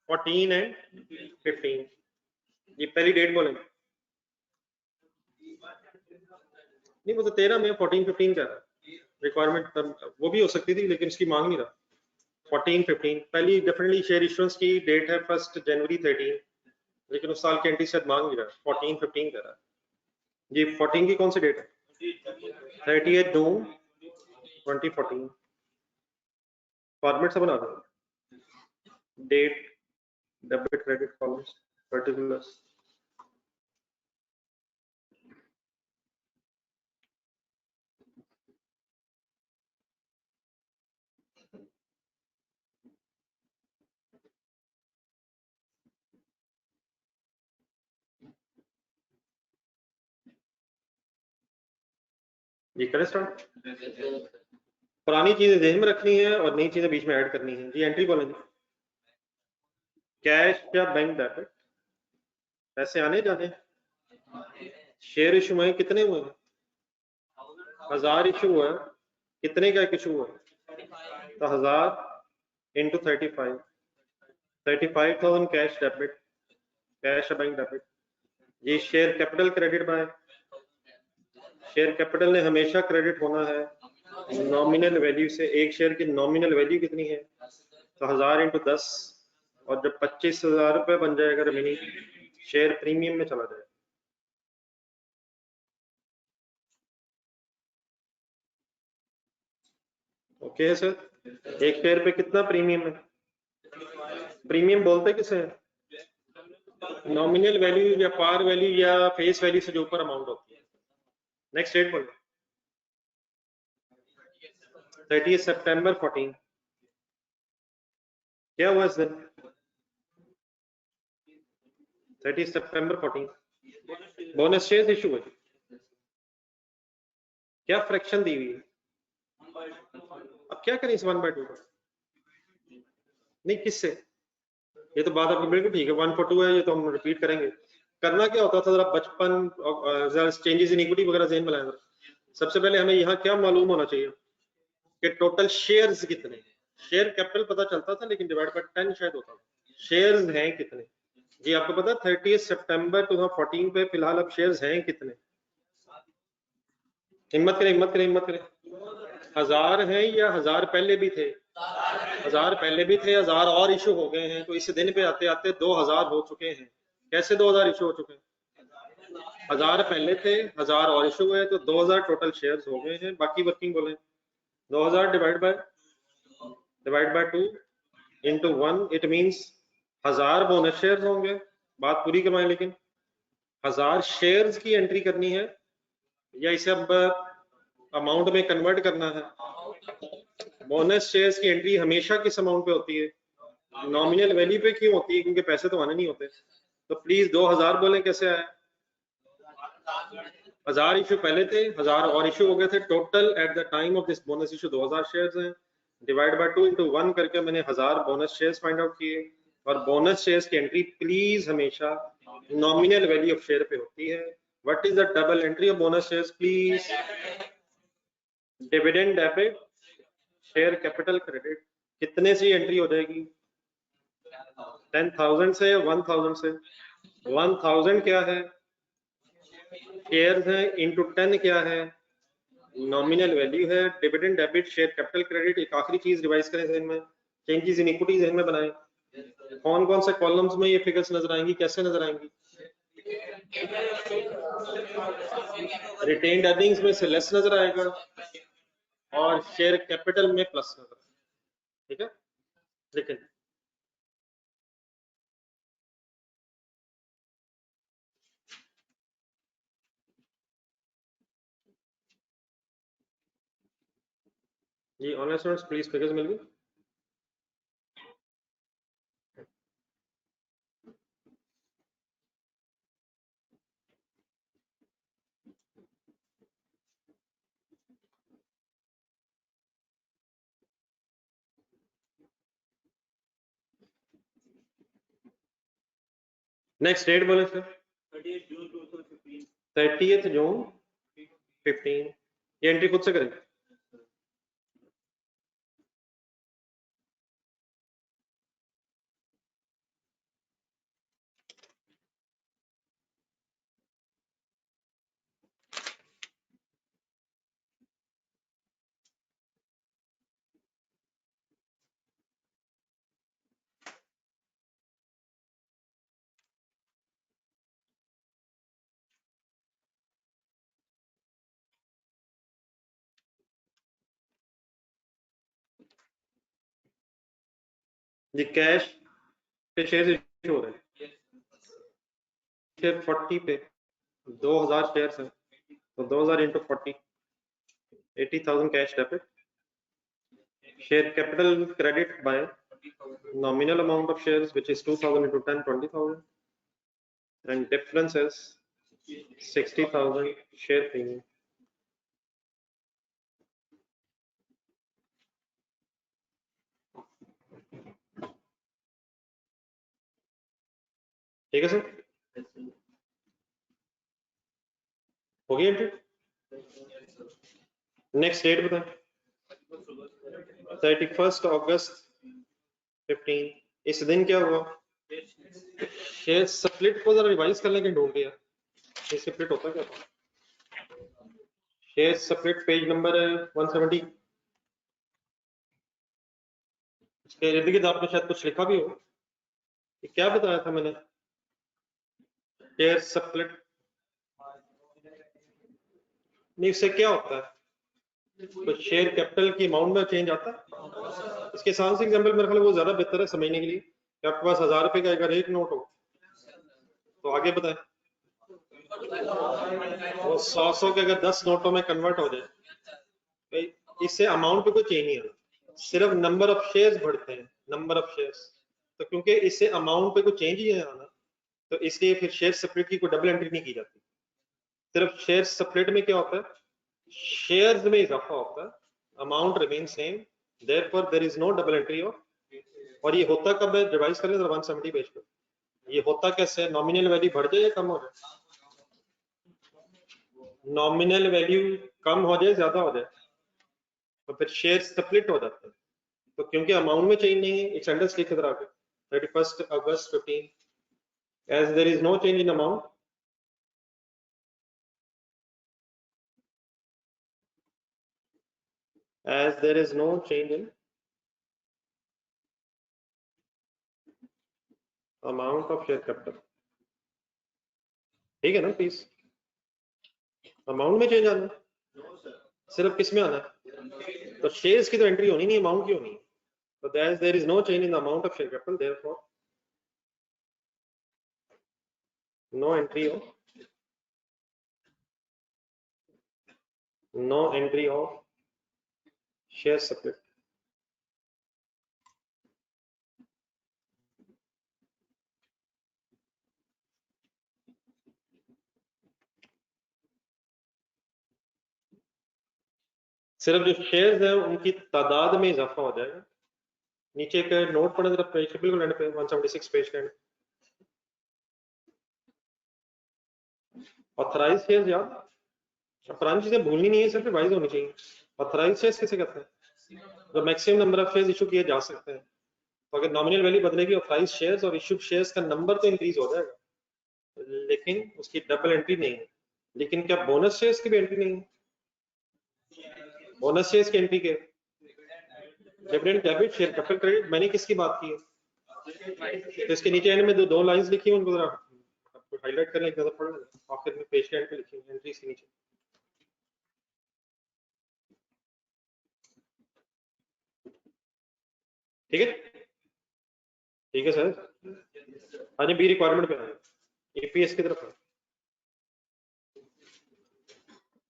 14 एंड 15, ये पहली डेट बोलेंगे। नहीं वो तो 13 में 14 15 का रिक्वायरमेंट वो भी हो सकती थी लेकिन उसकी मांग नहीं रहा। 14 15 पहली डेफिनेटली शेयर इश्यूएंस की डेट है 1 जनवरी 13, लेकिन उस साल की एंट्री शायद मांग नहीं रहा। 14 15 का रहा जी। 14 की कौन सी डेट है? 30 जून 2014। फॉर्मेट से बना दो, date, debit credit columns, particulars. जी करें स्टार्ट। पुरानी चीजें ध्यान में रखनी है और नई चीजें बीच में ऐड करनी है जी। एंट्री बोलेंगे कैश या बैंक डेबिट, पैसे आने जाने। शेयर इशू में कितने हुए हैं? 1000 इशू हुआ है। कितने का इशू हुआ है? तो 1000 into 35,000 cash debit, cash bank debit. ये share capital credit by, share capital ने हमेशा क्रेडिट होना है नॉमिनल वैल्यू से। एक शेयर की नॉमिनल वैल्यू कितनी है? तो 1000 इंटू 10, और जब 25,000 रुपये बन जाएगा रिमेनिंग शेयर प्रीमियम में चला जाएगा। ओके है सर। एक शेयर पे कितना प्रीमियम है? प्रीमियम बोलते किसे है? नॉमिनल वैल्यू या पार वैल्यू या फेस वैल्यू से जो ऊपर अमाउंट होती है। नेक्स्ट डेट बोलो। 30 सितंबर 14, क्या हुआ इस दिन? 30 सितंबर 14 बोनस शेयर इशू हुए। क्या फ्रैक्शन दी हुई है? अब क्या करें इस 1/2 का? नहीं किससे? ये तो बात आपकी बिल्कुल ठीक है, 1/2 है, ये तो हम रिपीट करेंगे। करना क्या होता था, जरा बचपन जरा चेंजेस इन इक्विटी वगैरह ज़हन में लाएं। सबसे पहले हमें यहाँ क्या मालूम होना चाहिए कि टोटल शेयर्स कितने। शेयर कैपिटल पता चलता था लेकिन डिवाइड बाय 10 शायद होता था। शेयर्स हैं कितने? जी आपको पता है 30 सितंबर 2014 पे फिलहाल अब शेयर्स हैं कितने? हिम्मत करें हिम्मत करें हिम्मत करें। 1000 हैं या 1000 पहले भी थे? 1000 पहले भी थे, 1000 और इशू हो गए हैं, तो इस दिन पे आते आते 2000 हो चुके हैं। कैसे 2000 इशू हो चुके हैं? 1000 पहले थे, 1000 और इशू हुए, तो 2000 टोटल शेयर्स हो गए हैं। बाकी वर्किंग बोले 2000 divide by 2 into 1, it means 1000 bonus shares होंगे। बात पूरी करवाएं, लेकिन 1000 शेयर्स की एंट्री करनी है या इसे अब अमाउंट में कन्वर्ट करना है? बोनस शेयर्स की एंट्री हमेशा किस अमाउंट पे होती है? नॉमिनल वैल्यू पे क्यों होती है? क्योंकि पैसे तो आने नहीं होते। तो प्लीज 2000 बोले कैसे आए? 1000 इशू पहले थे, 1000 और इशू हो गए थे। Total at the time of this bonus issue 2000 shares हैं। डिवाइड बाय 2 इंटू 1 करके मैंने 1000 बोनस शेयर्स फाइंड आउट किए। और बोनस शेयर्स की एंट्री प्लीज हमेशा नॉमिनल वैल्यू ऑफ शेयर पे होती है। What is the double entry of bonus shares please? Dividend debit, share capital credit. कितने से एंट्री हो जाएगी? 10,000 से या 1000 से? 1000 क्या है? शेयर्स है, इंटू 10 क्या है? नॉमिनल वैल्यू है। Dividend debit, share capital credit. एक आखिरी चीज रिवाइज करें ज़हन में, चेंजेस इन इक्विटी ज़हन में बनाएं। कौन कौन से कॉलम्स में ये फिगर्स नजर आएंगी, कैसे नजर आएंगी? रिटेन्ड अर्निंग्स में से लेस नजर आएगा और शेयर कैपिटल में प्लस नजर आएगा। ठीक है, लेकिन जी ऑनलाइन स्टूडेंट्स प्लीज फिगर्स मिल गई। नेक्स्ट डेट बोले सर 30th June 2015। 30th जून 15। ये एंट्री खुद से करें। ये कैश पे शेयर इशू हो रहे हैं, शेयर 40 पे 2000 शेयर हैं, तो 2000 into 40 80,000 cash debit. Share capital credit bye nominal amount of shares which is 2000 into 10 20,000 and difference is 60,000 share premium। ठीक है सर, हो गई एंट्री। नेक्स्ट डेट बताएं। 31 अगस्त 15। इस दिन क्या हुआ? शेयर स्प्लिट को जरा रिवाइज करने के ढूंढ लिया, शेयर स्प्लिट होता क्या था? शेयर स्प्लिट पेज नंबर 170 इसके इर्द गिर्द आपने शायद कुछ लिखा भी हो। क्या बताया था मैंने? शेयर स्प्लिट नहीं, इससे क्या होता है? तो शेयर कैपिटल की अमाउंट में चेंज आता है। इसके आसान से एग्जांपल मेरे ख्याल वो ज्यादा बेहतर है समझने के लिए कि आपके पास 1000 रुपए का अगर एक नोट हो तो आगे बताएं, वो 100 के अगर 10 नोटों में कन्वर्ट हो जाए, इससे अमाउंट पे कोई चेंज नहीं आता, सिर्फ नंबर ऑफ शेयर्स बढ़ते हैं, नंबर ऑफ शेयर्स। तो क्योंकि इससे अमाउंट पे कोई चेंज ही नहीं आना, तो इसलिए फिर शेयर स्प्लिट की कोई डबल एंट्री नहीं की जाती। सिर्फ शेयर स्प्लिट में क्या होता है? शेयर्स में इजाफा होता है, amount remain same, therefore there is no double entry of. और ये होता कब है? रिवाइज करें 170 पेज पे। ये होता कैसे है? नॉमिनल वैल्यू बढ़ जाए या कम हो जाए? नॉमिनल वैल्यू कम हो जाए, ज्यादा हो जाए, तो फिर शेयर स्प्लिट हो जाता है। तो क्योंकि अमाउंट में चेंज नहीं है, इट्स अंडर लिख इधर आके 31 अगस्त 15 as there is no change in amount, as there is no change in amount of share capital। ठीक है ना प्लीज? अमाउंट में चेंज आना है, सिर्फ किस में आना है? तो शेयर्स की तो एंट्री होनी नहीं, अमाउंट की होनी है। तो as there is no change in the amount of share capital, therefore no entry of share split। सिर्फ जो शेयर्स है उनकी तादाद में इजाफा हो जाएगा। नीचे के नोट पढ़े जरा, पेज के बिल्कुल एंड पे 176 पेज के एंड। ऑथराइज शेयर्स याद, पुरानी चीजें भूलनी नहीं है, सिर्फ रिवाइज होनी चाहिए। ऑथराइज शेयर्स किसे कहते हैं? जो maximum number of shares issue किए जा सकते हैं। तो अगर नॉमिनल वैल्यू बदलेगी, ऑथराइज शेयर्स और इशूड शेयर्स का नंबर तो इंक्रीज हो जाएगा, लेकिन उसकी डबल एंट्री नहीं है। लेकिन क्या बोनस शेयर्स की भी एंट्री नहीं है? बोनस शेयर्स की एंट्री के dividend debit share capital credit, मैंने किसकी बात की है? तो इसके नीचे एंड में दो लाइंस लिखी हैं, उनको जरा आपको हाईलाइट करने की जरूरत पड़ रही है, आखिर में पेज के एंड पे लिखी है एंट्रीज के नीचे। ठीक है, ठीक है सर। हाँ जी, बी रिक्वायरमेंट पे आए, ईपीएस की तरफ है।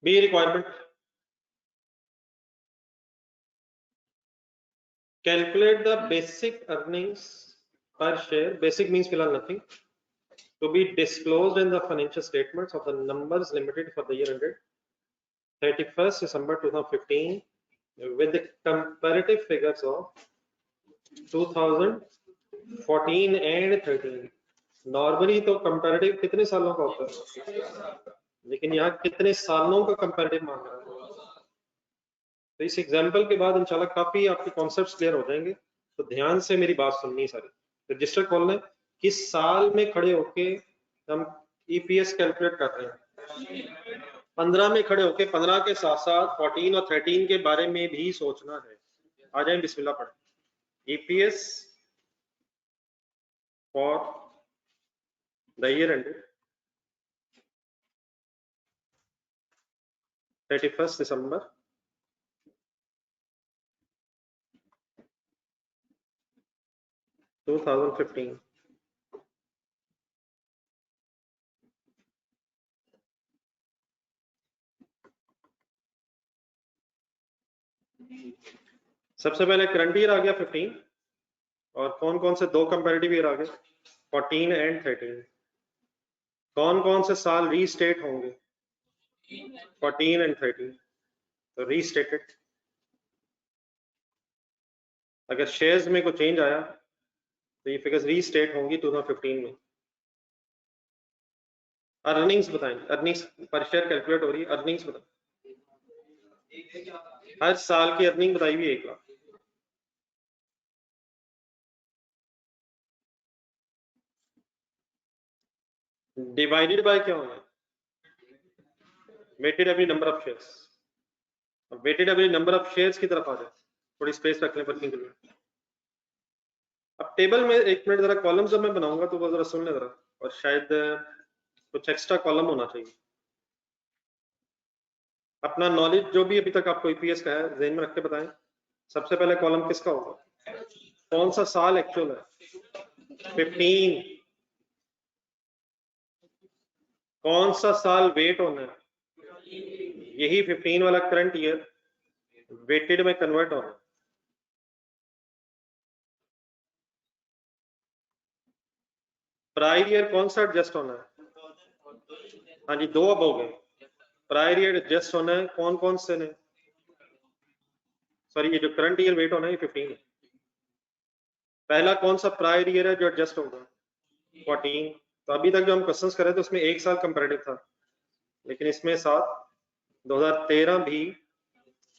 B requirement, calculate the basic earnings per share, basic means फिलहाल nothing, to be disclosed in the financial statements of the numbers limited for the year ended 31st December 2015 with the comparative figures of 2014 and 13। Normally तो कंपैरेटिव कितने सालों का होता है, लेकिन यहाँ कितने सालों का कंपैरेटिव मांग रहा है। तो इस एग्जांपल के बाद इंशाल्लाह काफी आपके कॉन्सेप्ट्स क्लियर हो जाएंगे, तो ध्यान से मेरी बात सुननी सारी। रजिस्टर खोलना है, किस साल में खड़े होके हम ईपीएस कैलकुलेट कर रहे हैं। 15 में खड़े होके 15 के साथ साथ 14 और 13 के बारे में भी सोचना है। आ जाए बिस्मिल्लाह पढ़े। EPS for the year ended 31 दिसंबर 2015। सबसे पहले करंट ईयर आ गया 15, और कौन कौन से दो कंपैरेटिव ईयर आ गए 14 एंड 13। कौन कौन से साल रीस्टेट होंगे 14 एंड 13, तो रीस्टेटेड। अगर शेयर्स में कोई चेंज आया तो ये फिगर्स रीस्टेट होंगी 2015 में। अर्निंग्स बताएं, अर्निंग्स पर शेयर कैलकुलेट हो रही है, अर्निंग्स बताएं। हर साल की अर्निंग बताई हुई 1 लाख। डिवाइडेड बाय क्या होगा, weighted average number of shares. अब weighted average number of shares की तरफ आ जाए, थोड़ी स्पेस रखने पर के लिए। अब टेबल में 1 मिनट जरा कॉलम जब मैं बनाऊंगा तो वो जरा सुन ले जरा, और शायद कुछ एक्स्ट्रा कॉलम होना चाहिए। अपना नॉलेज जो भी अभी तक आपको ईपीएस का है ध्यान में रख के बताएं। सबसे पहले कॉलम किसका होगा, कौन सा साल एक्चुअल है 15, कौन सा साल वेट होना है, यही 15 वाला करंट ईयर वेटेड में कन्वर्ट होना है। प्रायर ईयर कौन सा एडजस्ट होना है, हाँ जी 2 अब हो गए। प्रायर ईयर एडजस्ट होना है, कौन कौन से ने, सॉरी ये जो करंट ईयर वेट होना है ये 15 है। पहला कौन सा प्रायर ईयर है जो एडजस्ट होगा 14। तो अभी तक जो हम क्वेश्चंस कर रहे थे उसमें 1 साल कंपैरेटिव था, लेकिन इसमें साथ 2013 भी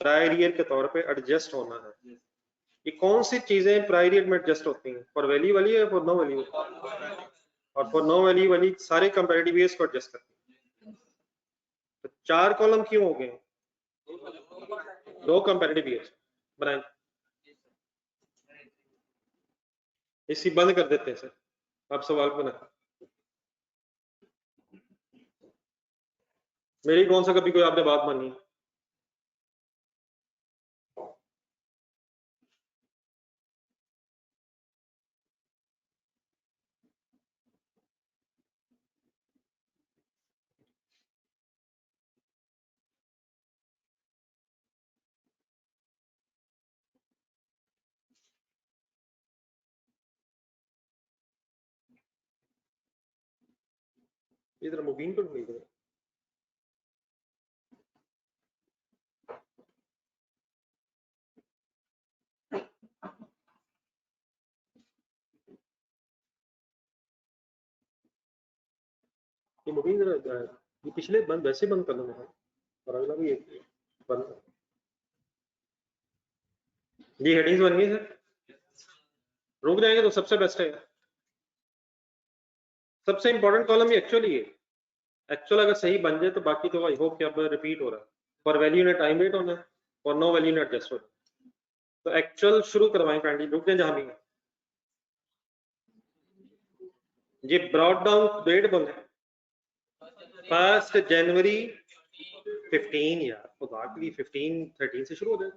प्रायर ईयर के तौर पे एडजस्ट होना है। ये कौन सी चीजें प्रायर ईयर में एडजस्ट होती हैं, फॉर वैल्यू वाली है फॉर नो वैल्यू, और फॉर नो वैल्यू वाली सारे कंपैरेटिव ईयर्स को एडजस्ट करती हैं। तो 4 कॉलम क्यों हो गए, 2 कंपैरेटिव ईयर्स बनाए। इसी बंद कर देते हैं सर, आप सवाल बना। मेरी कौन सा कभी कोई आपने बात मानी, इधर मुबीन को नहीं गए। ये मुबीन जरा ये पिछले बंद वैसे बंद कर लो मेरा, और अगला भी एक बंद। ये हेडिंग्स बन गई सर, रुक जाएंगे तो सबसे बेस्ट है। सबसे इंपॉर्टेंट कॉलम ये एक्चुअली है, एक्चुअल अगर सही बन जाए तो बाकी तो आई होप कि अब रिपीट हो रहा है। फॉर वैल्यू ने टाइम रेट होना है, और नो वैल्यू ने एडजस्ट होना है। तो एक्चुअल शुरू करवाएं काइंडली, रुक जाए जहां भी। ये ब्रॉड डाउन डेट बोले 1 जनवरी 15, यार खुदा के लिए 15 13 से शुरू हो जाए।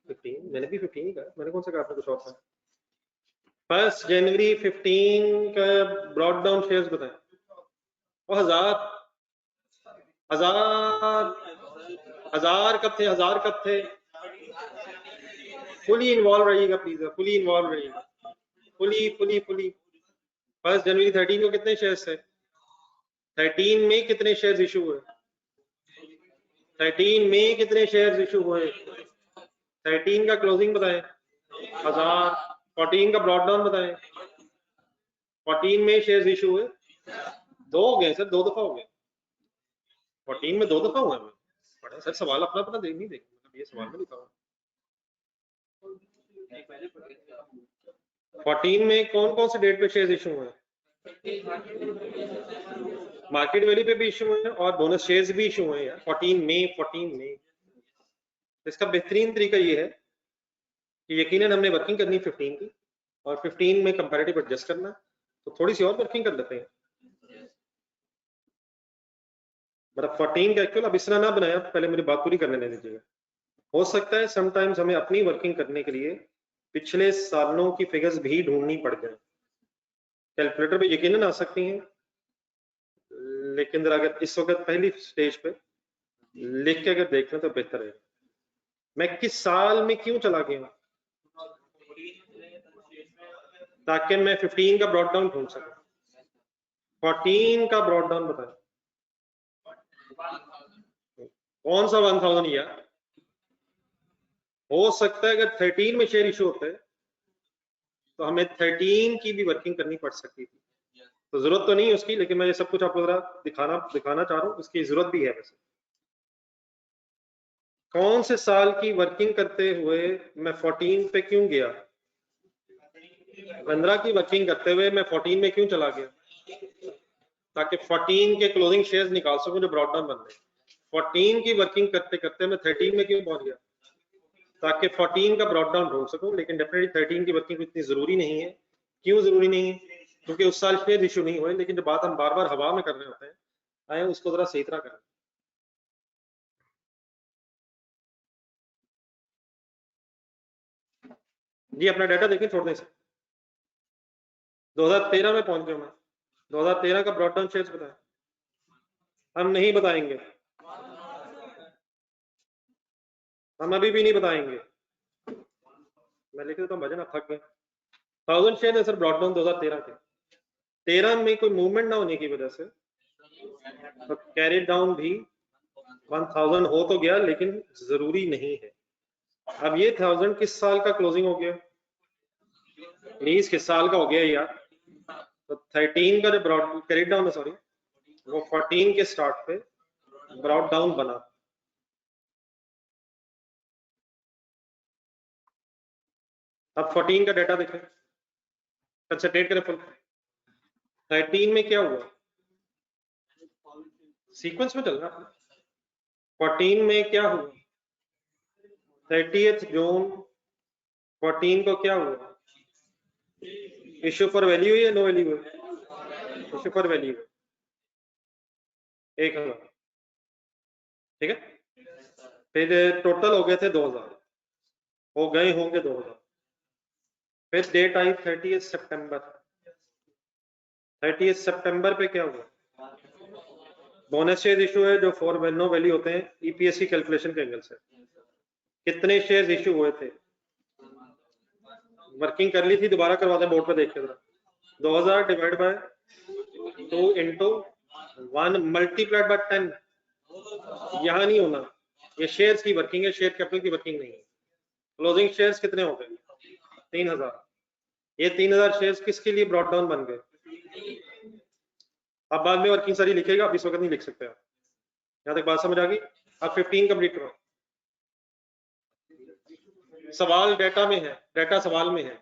15 मैंने भी 15 ही कहा, मैंने कौन सा कहा आपने कुछ और था। 1 जनवरी 15 का ब्रॉड डाउन शेयर्स बताएं। वो हजार कब थे, 1000 कब थे। फुली इन्वॉल्व रहिएगा प्लीज, फुली इन्वॉल्व रहिएगा, फुली। 1 जनवरी 13 को कितने शेयर्स थे, 13 में कितने शेयर्स इशू हुए, 13 में कितने शेयर्स इशू हुए, 13 का क्लोजिंग बताएं 1000। 14 का ब्रॉड डाउन बताएं। 14 में शेयर्स इशू हुए, 2 हो गए सर, 2 दफा हो गए। 14 में 2 दफा हुए हैं। पढ़े सर, सवाल अपना अपना देख नहीं देख, मतलब ये सवाल में लिखा हुआ। 14 में कौन कौन से डेट पे शेयर्स इशू हुए हैं? मार्केट वैल्यू पे भी इशू हुए हैं और बोनस शेयर्स भी इशू हुए हैं यार। 14 में इसका बेहतरीन तरीका ये है कि यकीनन हमने वर्किंग करनी 15 की और 15 में कंपैरेटिव एडजस्ट करना, तो थोड़ी सी और वर्किंग कर लेते हैं। मतलब 14 का एक्चुअल अब इस तरह ना बनाया, पहले मेरी बात पूरी करने दीजिएगा। हो सकता है समटाइम्स हमें अपनी वर्किंग करने के लिए पिछले सालों की फिगर्स भी ढूंढनी पड़ जाए। कैलकुलेटर पे यकीनन आ सकती हैं, लेकिन अगर इस वक्त पहली स्टेज पे लिख के अगर देख लें तो बेहतर है। मैं किस साल में क्यों चला गया, ताकि मैं 15 का ब्रॉड डाउन ढूंढ सकूं। 14 का ब्रॉड डाउन बताएं, कौन सा 1000 या हो सकता है अगर 13 में शेयर इशू होते तो हमें 13 की भी वर्किंग करनी पड़ सकती थी। तो जरूरत तो नहीं है उसकी, लेकिन मैं ये सब कुछ आपको जरा दिखाना चाह रहा हूँ, इसकी जरूरत भी है। वैसे कौन से साल की वर्किंग करते हुए मैं 14 पे क्यों गया, 15 की वर्किंग करते हुए मैं 14 में क्यों चला गया, ताकि 14 के क्लोजिंग शेयर्स निकाल सकूं जो ब्रॉड डाउन बन रहे। 14 की वर्किंग करते करते मैं 13 में क्यों पहुंच गया, ताकि 14 का ब्रॉड डाउन ढूंढ सकूं। लेकिन डेफिनेटली 13 की वर्किंग इतनी जरूरी नहीं है। क्यों जरूरी नहीं है? क्योंकि उस साल शेयर इशू नहीं हुए। लेकिन जो बात हम बार बार हवा में कर रहे होते हैं, आए उसको जरा सही तरह करें। जी अपना डाटा देखें, छोड़ दें। 2013 में पहुंच गया मैं। 2013 का ब्रॉड डाउन शेयर्स बताएं। हम नहीं बताएंगे, हम अभी भी नहीं बताएंगे। मैं लिख देता हूँ भजन, आप थक गए। 1000 शेयर है सर ब्रॉड डाउन 2013 के। 13 में कोई मूवमेंट ना होने की वजह से तो कैरी डाउन भी 1000 हो तो गया, लेकिन जरूरी नहीं है। अब ये 1000 किस साल का क्लोजिंग हो गया, प्लीज किस साल का हो गया यार। तो 13 का जो ब्रॉड कैरी डाउन है, सॉरी, वो 14 के स्टार्ट पे ब्रॉड डाउन बना। अब 14 का डाटा देखें, कंसंट्रेट करें फुल। 13 में क्या हुआ, सीक्वेंस में चल रहा है। 14 में क्या हुआ, 30 जून 14 को क्या हुआ, इश्यू फॉर वैल्यू या नो वैल्यू है, इश्यू फॉर वैल्यू 1000, ठीक है। फिर टोटल हो गए थे 2000, हो गए होंगे 2000। फिर डेट आई 30 सितंबर। 30 सितंबर पे क्या हुआ, बोनस शेयर इशू है जो फॉर नो वैल्यू होते हैं ईपीएस की कैलकुलेशन के एंगल से। कितने शेयर्स इशू हुए थे, वर्किंग कर ली थी, दोबारा करवा दें बोर्ड पे देख के जरा। 2000 divide by 2 into 1 multiplied by 10। यहां नहीं होना, ये शेयर्स की वर्किंग है, शेयर कैपिटल की वर्किंग नहीं है। क्लोजिंग शेयर्स कितने हो गए, 3000। ये 3000 शेयर्स किसके लिए ब्रॉड डाउन बन गए। अब बाद में वर्किंग सारी लिखेगा, अब इस वक्त नहीं लिख सकते आप। यहां तक बात समझ आ गई। अब 15 कंप्लीट करो। सवाल डेटा में है, डेटा सवाल में है।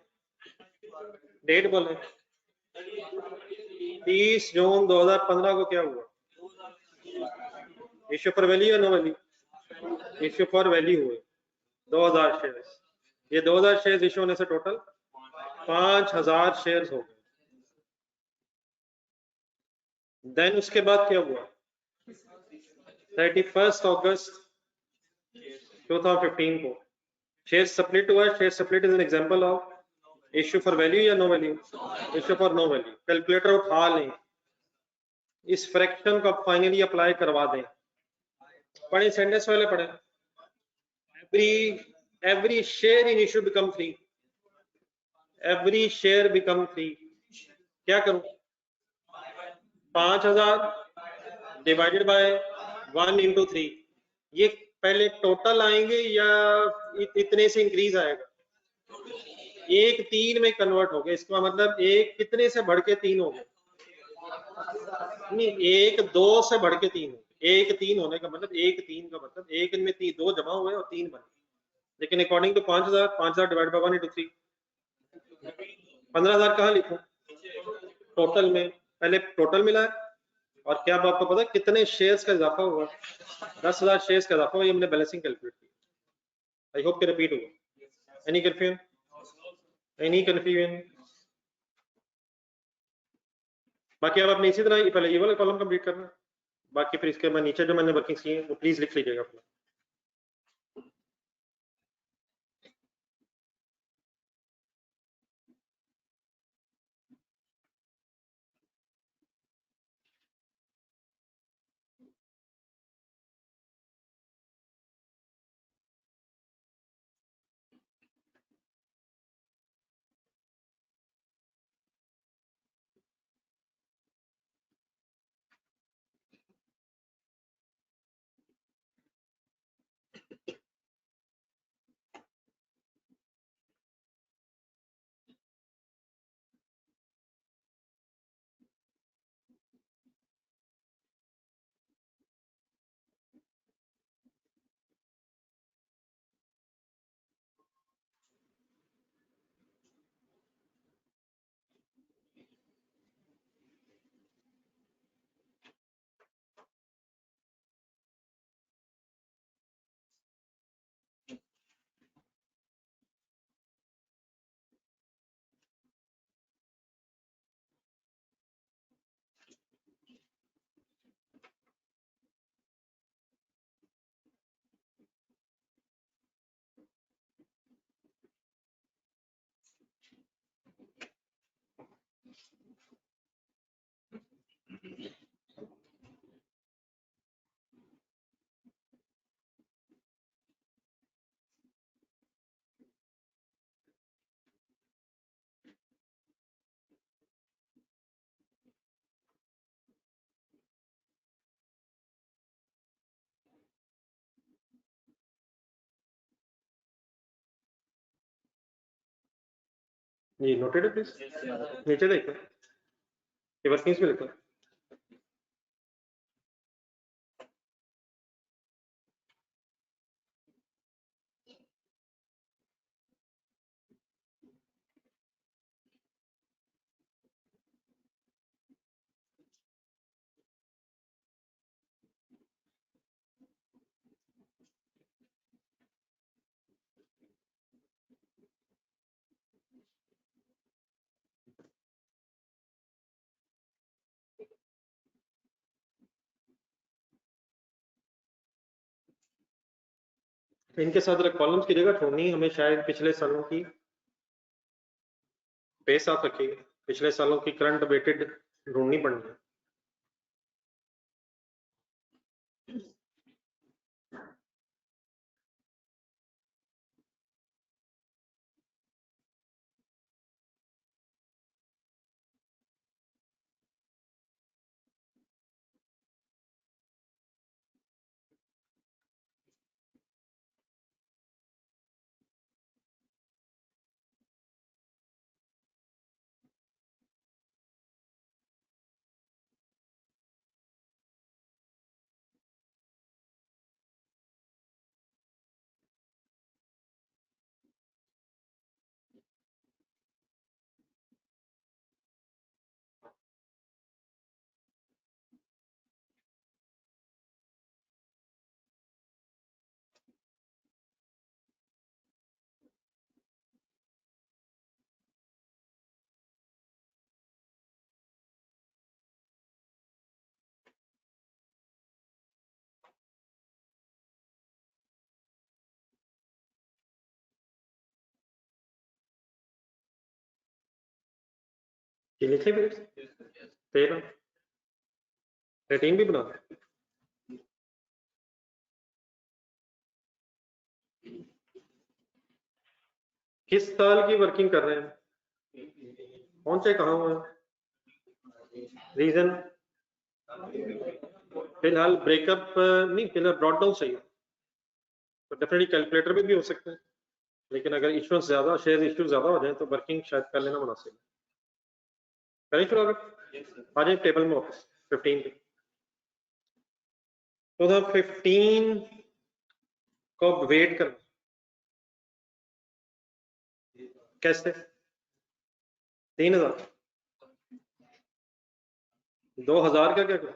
डेट बोले 30 जून 2015 को क्या हुआ, इश्यू फॉर वैल्यू या no value, issue for value हुए 2000 शेयर्स। ये 2000 शेयर्स इश्यू होने से टोटल 5000 शेयर्स हो गए। देन उसके बाद क्या हुआ, 31 अगस्त 2015 को शेयर स्प्लिट हुआ। Share split is an example of issue for value या no value, issue for no value. Calculator उठा लें, इस फ्रैक्शन को फाइनली अप्लाई करवा दें। पढ़े सेंटेंस वाले पढ़े, every share in issue become free, every share become free। क्या करूं, 5000 डिवाइडेड बाय 1 इंटू 3। ये पहले टोटल आएंगे या इतने से इंक्रीज आएगा, एक 3 में कन्वर्ट हो गया, इसका मतलब एक कितने से बढ़ के 3 हो गया? नहीं, एक 2 से बढ़ के 3 हो गया। एक 3 होने का मतलब एक 3 का मतलब एक इनमें 3 2 जमा हुए और 3 बने। लेकिन according to 5000 divide by 1 into 3 15,000 कहाँ लिखूं? टोटल में पहले टोटल मिला है और क्या अब आपको पता है कितने शेयर्स का इजाफा हुआ? 10,000 शेयर्स का इजाफा हुआ। ये हमने बैलेंसिंग कैलकुलेट की। आई होप कि रिपीट होगा। Any confusion? Any confusion? बाकी अब आपने इसी तरह पहले ये वाला कॉलम कंप्लीट करना, बाकी फिर इसके बाद नीचे जो मैंने वर्किंग की है वो प्लीज लिख लीजिएगा अपना। ये नोटेड है प्लीज, नीचे देखो ये वर्किंग्स में लिखो। इनके साथ कॉलम्स की जगह छोड़नी हमें शायद पिछले सालों की बेस आप रखिएगा, पिछले सालों की करंट वेटेड ढूंढनी पड़नी है। ये लिखे भी 13 13 भी बना दो। किस साल की वर्किंग कर रहे हैं, पहुंचे कहाँ हुए? रीजन फिलहाल ब्रेकअप नहीं, फिलहाल ब्रॉड डाउन चाहिए तो डेफिनेटली कैलकुलेटर में भी हो सकता है, लेकिन अगर इश्यूएंस ज्यादा, शेयर इश्यू ज्यादा हो जाए तो वर्किंग शायद कर लेना मुनासिब है। करें शुरू अगर आ जाए टेबल में वापस 15 पे। तो 15 को वेट करना कैसे? 3000 2000 का क्या करें?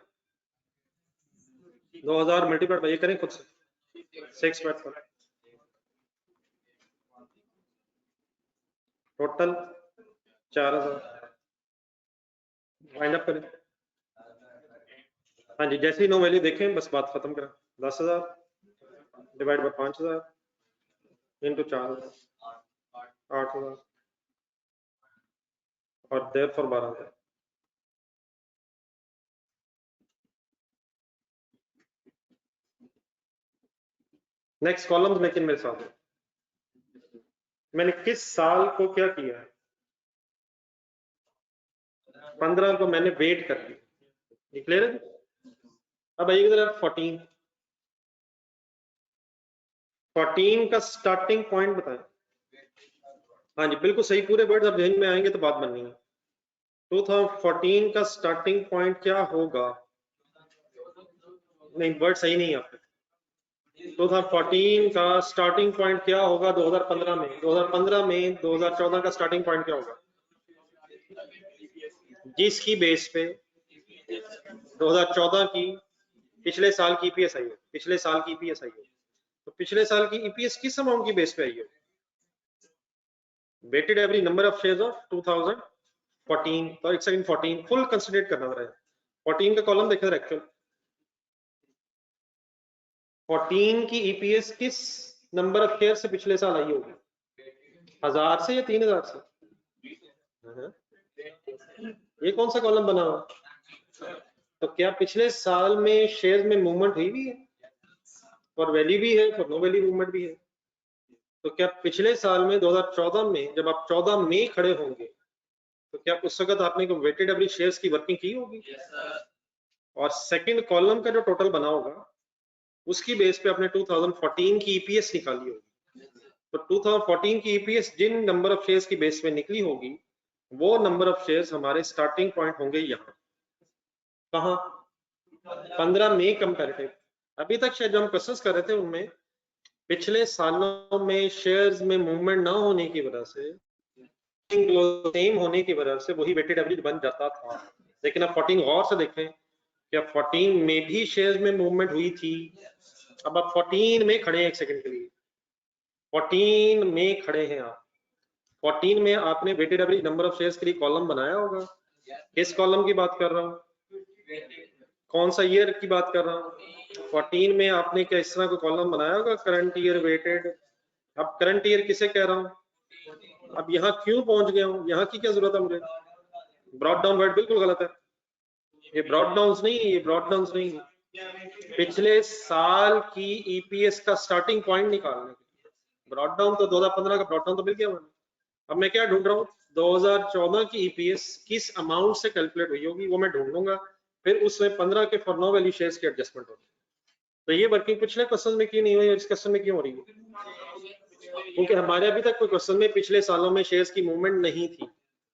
2000 मल्टीप्लाई बाय ये करें खुद से 6 बैट पर टोटल 4000 वाइंड अप करें। हाँ जी, जैसे ही नो वैल्यू देखें बस बात खत्म करें। 10,000 डिवाइड बाय 5000 इंटू 4000 8000 और देयरफॉर 12000। नेक्स्ट कॉलम लेकिन मेरे साथ है, मैंने किस साल को क्या किया है? 15 को मैंने वेट कर लिया, क्लियर है? अब आइए इधर 14 का स्टार्टिंग पॉइंट बताएं। हाँ जी बिल्कुल सही, पूरे वर्ड्स अब जहन में आएंगे तो बात बननी है। 2014 का स्टार्टिंग पॉइंट क्या होगा? नहीं, वर्ड सही नहीं है आपके। 2014 का स्टार्टिंग पॉइंट क्या होगा 2015 में? 2015 में 2014 का स्टार्टिंग पॉइंट क्या होगा? जिसकी बेस पे 2014 की पिछले साल की ईपीएस आई हो, पिछले साल की ईपीएस आई हो, तो पिछले साल की ईपीएस किस अमाउंट की बेस पे आई हो? Weighted average number of shares of 2014। तो एक सेकंड 14 फुल कंसीडरेट करना पड़ेगा। 14 का कॉलम देखना एक्चुअल 14 की ईपीएस किस नंबर ऑफ शेयर से पिछले साल आई होगी? 1000 से या 3000 से? ये कौन सा कॉलम बना हुआ? तो क्या पिछले साल में शेयर्स में मूवमेंट हुई भी है और वैल्यू भी है और नो वैल्यू मूवमेंट भी है? तो क्या पिछले साल में 2014 में जब आप 14 में खड़े होंगे तो क्या उस वक्त आपने को वेटेड एवरेज शेयर्स की वर्किंग की होगी? और सेकंड कॉलम का जो टोटल बना होगा उसकी बेस पे आपने 2014 की ईपीएस निकाली होगी। तो 2014 की ईपीएस जिन नंबर ऑफ शेयर्स की बेस पे निकली होगी वो नंबर ऑफ शेयर्स हमारे स्टार्टिंग पॉइंट होंगे यहाँ। कहाँ? 15 मई कंपैरेटिव। अभी तक शायद जो हम क्वेश्चंस कर रहे थे उनमें पिछले सालों में शेयर्स में मूवमेंट ना होने की वजह से, सेम होने की वजह से वही वेटेड एवरेज बन जाता था। लेकिन अब 14 गौर से देखें, क्या 14 में भी शेयर्स में मूवमेंट हुई थी? अब आप 14 में खड़े हैं, एक सेकंड के लिए 14 में खड़े हैं आप। 14 में आपने weighted average number of shares के लिए कॉलम बनाया होगा। किस कॉलम की बात कर रहा हूँ? कौन सा ईयर की बात कर रहा हूँ? 14 में आपने क्या इस तरह का कॉलम बनाया होगा करंट ईयर वेटेड? अब करंट ईयर किसे कह रहा हूँ? अब यहाँ क्यों पहुंच गया हूँ? यहाँ की क्या जरूरत है मुझे? ब्रॉड डाउन वर्ड बिल्कुल गलत है, ये ब्रॉड डाउन नहीं है, ये ब्रॉड डाउन नहीं है। पिछले साल की ईपीएस का स्टार्टिंग पॉइंट निकालने के लिए ब्रॉड डाउन तो 2015 का ब्रॉड डाउन तो मिल गया मैंने। अब मैं क्या ढूंढ रहा हूँ? 2014 की ईपीएस किस अमाउंट से कैलकुलेट हुई होगी वो मैं ढूंढ लूंगा, फिर उसमें 15 के फॉर नो वैल्यू शेयर्स की एडजस्टमेंट होगी। तो ये वर्किंग पिछले क्वेश्चन में क्यों नहीं हुई, इस क्वेश्चन में क्यों हो रही है? क्योंकि हमारे अभी तक कोई क्वेश्चन में पिछले सालों में शेयर्स की मूवमेंट नहीं थी,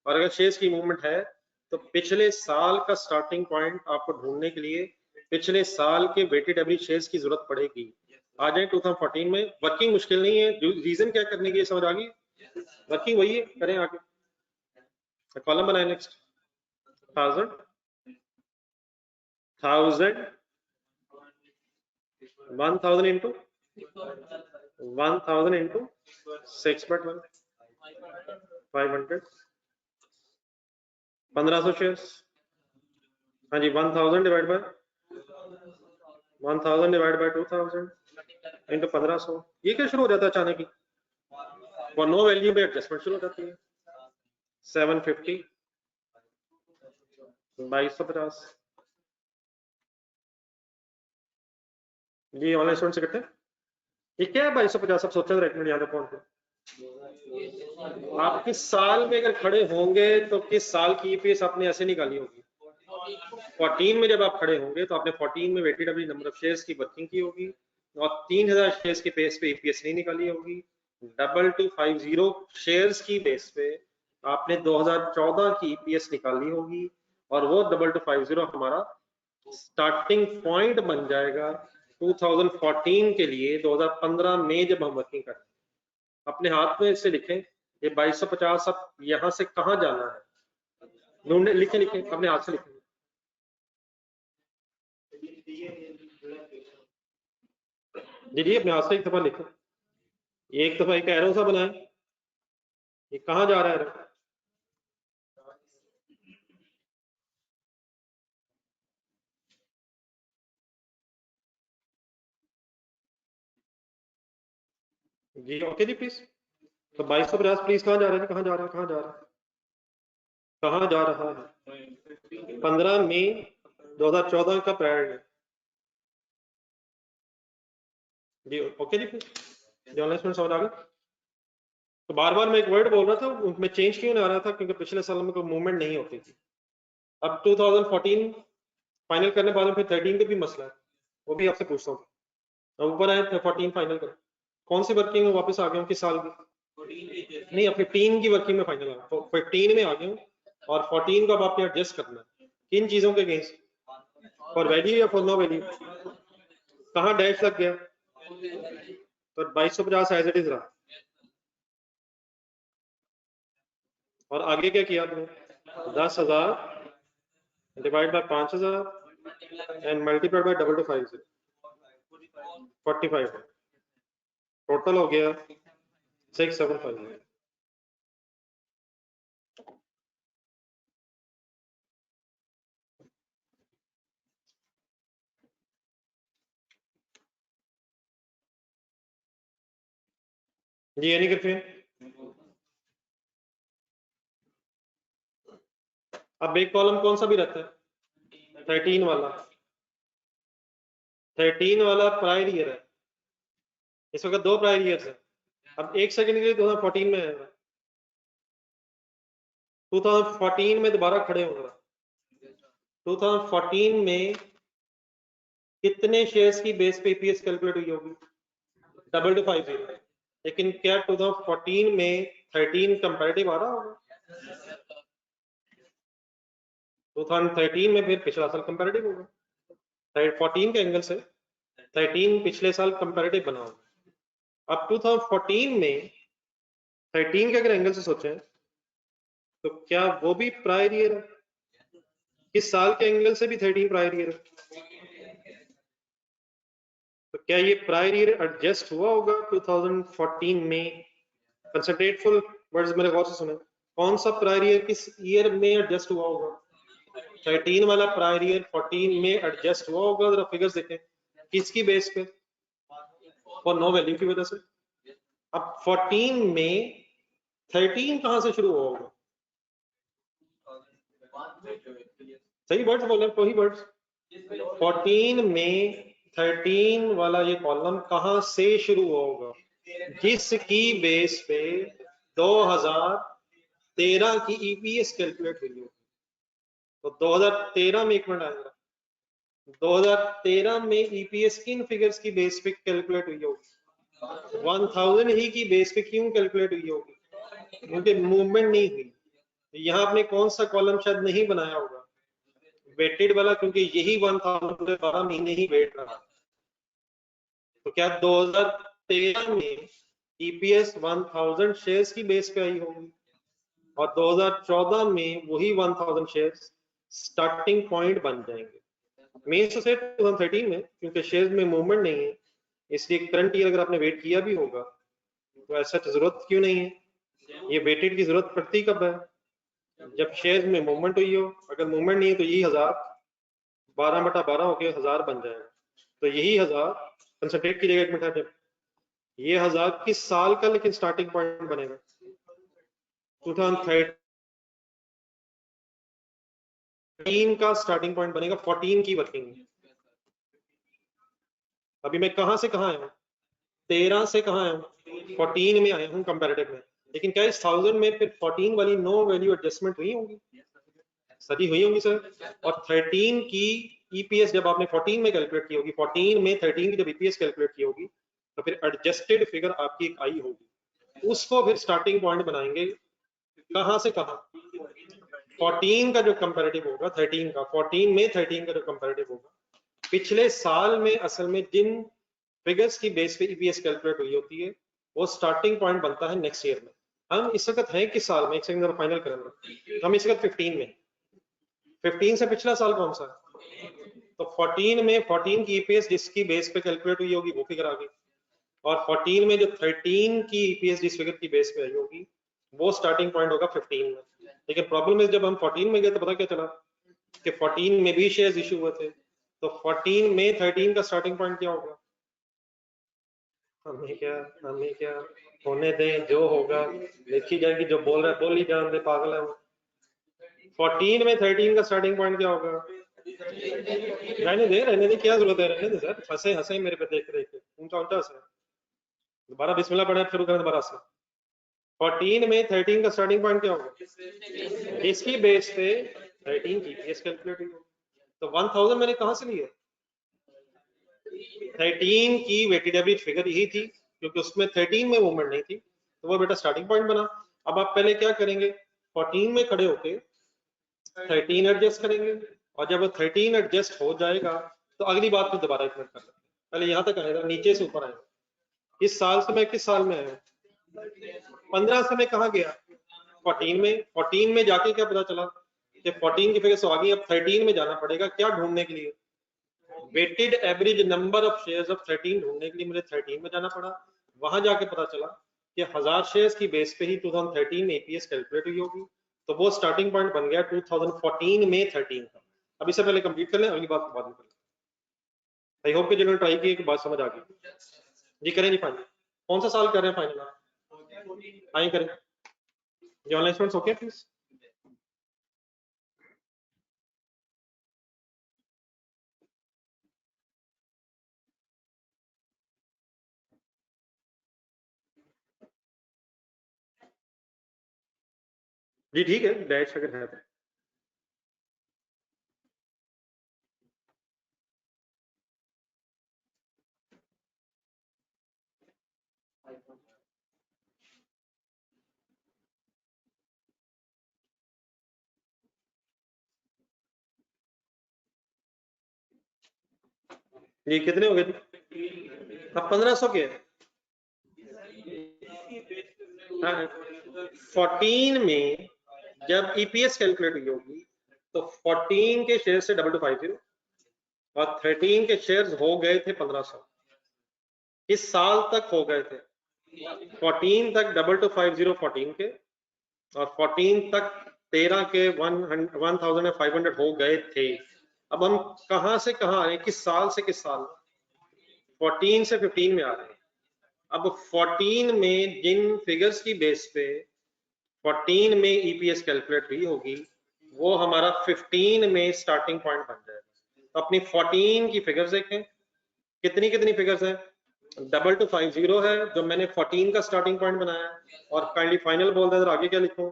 और अगर शेयर्स की मूवमेंट है तो पिछले साल का स्टार्टिंग पॉइंट आपको ढूंढने के लिए पिछले साल के वेटेड एवरेज शेयर्स की जरूरत पड़ेगी। आ जाए 2014 में। वर्किंग मुश्किल नहीं है, रीजन क्या करने की समझ आ गई? वर्किंग वही है, करें आगे। कॉलम बनाए नेक्स्ट 1000 into 1000 into 6/1 500 1500 शेयर्स। हाँ जी 1000 डिवाइड बाय 2000 into 1500। ये क्या शुरू हो जाता है अचानक ही? और नो वैल्यू पे एडजस्टमेंट शुरू हो जाती है। 750 2250 जी ऑनलाइन स्टूडेंट से करते हैं। ये क्या है 2250? आप सोचते रहे एक मिनट याद फोन पे। आप किस साल में अगर खड़े होंगे तो किस साल की ईपीएस आपने ऐसे निकाली होगी? 14 में जब आप खड़े होंगे तो आपने 14 में weighted average number of shares की वर्किंग की होगी और 3000 शेयर्स के बेस पे ईपीएस नहीं निकाली होगी। 2250 शेयर्स की बेस पे आपने 2014 की ईपीएस निकाली होगी और वो 2250 हमारा स्टार्टिंग पॉइंट बन जाएगा 2014 के लिए 2015 में जब हम वर्किंग करें। अपने हाथ में इसे लिखें, ये 2250 अब यहाँ से कहाँ जाना है, लिखें लिखें अपने हाथ से लिखें। जी अपने हाथ से एक दफा लिखें, एक दफा एक एरो सा बनाएं, ये कहाँ जा रहा है एरो? जी ओके जी प्लीज। तो 2250 प्लीज कहाँ जा रहा है, कहाँ जा रहा है, कहाँ जा रहा है, कहाँ जा रहा है? 15 मई 2014 का प्रायर जी ओके जी प्लीज। जर्नलिस्ट समझ आ गया? तो बार बार मैं एक वर्ड बोल रहा था, मैं चेंज क्यों नहीं आ रहा था, क्योंकि पिछले साल में कोई मूवमेंट नहीं होती थी। अब 2014 फाइनल करने बाद में फिर 13 का भी मसला है, वो भी आपसे पूछता हूँ। अब ऊपर आए 14 फाइनल कर, कौन सी वर्किंग में वापस आ गया हूँ, किस साल की? नहीं, अब 15 की वर्किंग में फाइनल आ, 15 में आ गया हूँ और 14 का अब आपने एडजस्ट करना है। किन चीजों के अगेंस्ट? फॉर वैल्यू या फॉर नो वैल्यू? कहाँ डैश लग गया? तो 2250 एज इट इज रहा, और आगे क्या किया आपने? 10,000 divide by 5,000 and multiplied by 2250, 45 total हो गया 6,750। जी यानी कि फिर अब एक कॉलम कौन सा भी रहता है? 13 वाला, 13 वाला प्रायर ईयर है, इस वक्त 2 प्रायर ईयर्स है। अब एक सेकंड के लिए 2014 में आएगा, 2014 में दोबारा खड़े होगा। 2014 में कितने शेयर्स की बेस पे ईपीएस कैलकुलेट हुई होगी? 2250। लेकिन क्या 2014 में 13 कंपैरेटिव आ रहा होगा? 2013 में फिर पिछला साल कंपैरेटिव होगा, 14 के एंगल से 13 पिछले साल कंपैरेटिव बना होगा। अब 2014 में 13 के अगर एंगल से सोचें तो क्या वो भी प्रायर ईयर है? किस साल के एंगल से भी 13 प्रायर ईयर है? तो क्या ये प्रायर ईयर एडजस्ट हुआ होगा 2014 में? कंसंट्रेटफुल वर्ड्स मेरे गौर से सुने, कौन सा प्रायर ईयर किस ईयर में एडजस्ट हुआ होगा? 13 वाला प्रायर ईयर 14 में एडजस्ट हुआ होगा। जरा फिगर्स देखें, किसकी बेस पे? और नो वैल्यू की वजह से। अब 14 में 13 कहां से शुरू हुआ होगा? सही वर्ड्स बोले, वही वर्ड्स। 14 में 13 वाला ये कॉलम कहां से शुरू होगा? जिसकी बेस पे 2013 की ईपीएस कैलकुलेट हुई होगी। तो 2013 में, एक मिनट आएगा, 2013 में ईपीएस किन फिगर्स की बेस पे कैलकुलेट हुई होगी? 1000 ही की बेस पे क्यों कैलकुलेट हुई होगी? क्योंकि मूवमेंट नहीं हुई। तो यहाँ आपने कौन सा कॉलम शायद नहीं बनाया होगा, वेटेड वाला, क्योंकि यही 1000 12 महीने ही वेट रहा। तो क्या 2013 में ईपीएस 1000 शेयर्स की बेस पे आई होगी और 2014 में वही 1000 शेयर्स स्टार्टिंग पॉइंट बन जाएंगे। मीन्स से 2013 में क्योंकि शेयर्स में मूवमेंट नहीं है, इसलिए करंट ईयर अगर आपने वेट किया भी होगा तो ऐसा जरूरत क्यों नहीं है? ये वेटेड की जरूरत पड़ती कब है? जब शेयर्स में मूवमेंट हुई हो। अगर मूवमेंट नहीं है तो यही 1000 12/12 होके 1000 बन जाएगा। तो यही 1000 कंसंट्रेट कीजिएगा एक मिनट, जब ये 1000 किस साल का लेकिन स्टार्टिंग पॉइंट बनेगा? 2013 का स्टार्टिंग पॉइंट बनेगा 14 की वर्किंग में। अभी मैं कहां से कहां आया हूं? 13 से कहां आया हूं? 14 में आया हूं कंपैरेटिव में। लेकिन क्या इस 1000 में फिर 14 वाली नो वैल्यू एडजस्टमेंट हुई होंगी? सभी हुई होंगी सर। और 13 की ईपीएस जब आपने 14 में कैलकुलेट की होगी, 14 में 13 की जब ईपीएस कैलकुलेट की होगी तो फिर एडजस्टेड फिगर आपकी एक आई होगी। उसको फिर स्टार्टिंग पॉइंट बनाएंगे कहां से कहां, 14 का जो कंपैरेटिव होगा 13 का, 14 में 13 का जो कंपैरेटिव होगा, पिछले साल में असल में जिन फिगर्स की बेस पे ईपीएस कैलकुलेट हुई होती है वो स्टार्टिंग पॉइंट बनता है नेक्स्ट ईयर में। हम इस वक्त हैं किस साल में, एक सेकंड फाइनल करेंगे, हम इस वक्त 15 में, 15 से पिछला साल कौन सा है, तो 14 में 14 की ईपीएस जिसकी बेस पे कैलकुलेट हुई होगी वो फिगर आ गई, और 14 में जो 13 की ईपीएस जिस फिगर की बेस पे आई होगी वो स्टार्टिंग पॉइंट होगा 15 में। लेकिन प्रॉब्लम है जब हम 14 में गए तो पता क्या चला कि 14 में भी शेयर्स इशू हुए थे, तो 14 में 13 का स्टार्टिंग पॉइंट क्या होगा, हमें क्या होने दें, जो होगा देखी जाएगी, जो बोल रहा है बोल ही जान दे, पागल है वो। 14 में 13 का स्टार्टिंग पॉइंट क्या होगा, रहने दे क्या जरूरत है, रहने दे सर, हंसे हंसे मेरे पे देख देख के, उनका उल्टा हंसे, दोबारा बिस्मिल्लाह पढ़े शुरू करें दोबारा से। 14 में 13 का स्टार्टिंग पॉइंट क्या होगा, इसकी बेस पे 13 की बेस कैलकुलेट हुई, तो 1000 मैंने कहां से लिया, 13 की वेटेड एवरेज फिगर यही थी क्योंकि उसमें 13 में मूवमेंट नहीं थी, तो वो बेटा स्टार्टिंग पॉइंट बना। अब आप पहले क्या करेंगे, 14 में खड़े होके 13 एडजस्ट करेंगे, और जब वो 13 एडजस्ट हो जाएगा तो अगली बात को दोबारा इक्वेट कर सकते हैं। पहले यहाँ तक आएगा, नीचे से ऊपर आएगा, इस साल से मैं किस साल में आया, 15 से मैं कहाँ गया, 14 में, 14 में जाके क्या पता चला कि 14 की फिगर से आगे अब 13 में जाना पड़ेगा, क्या ढूंढने के लिए, weighted average number of shares of 13 ढूंढने के लिए मुझे 13 में जाना पड़ा, वहां जाके पता चला कि 1000 शेयर्स की बेस पे ही 2013 में ईपीएस कैलकुलेट हुई होगी, तो वो स्टार्टिंग पॉइंट बन गया 2014 में 13 का। अब इससे पहले कंप्लीट कर लें, अगली बात बाद में कर लें। आई होप कि जिन्होंने ट्राई की एक बात समझ आ गई जी, करें जी फाइनल, कौन सा साल कर रहे हैं फाइनल आप, आइए करें जी, ऑनलाइन स्टूडेंट्स ओके प्लीज, जी ठीक है, डैश अगर है तो। जी कितने हो गए जी, अब 1500 के 14 में जब ईपीएस कैलकुलेट हुई होगी तो 14 के शेयर से 2250 और 13 के शेयर्स हो गए थे 1500, इस साल तक हो गए थे 14 तक 2250 14 के, और 14 तक 13 के 1500 हो गए थे। अब हम कहां से कहां आ रहे हैं, किस साल से किस साल, 14 से 15 में आ रहे हैं। अब 14 में जिन फिगर्स की बेस पे 14 में ईपीएस कैलकुलेट हुई होगी वो हमारा 15 में स्टार्टिंग पॉइंट बन जाएगा। तो अपनी 14 की फिगर्स देखें, कितनी कितनी फिगर्स हैं, 2250 है जो मैंने 14 का स्टार्टिंग पॉइंट बनाया, और काइंडली फाइनल बोल दे, आगे क्या लिखूं,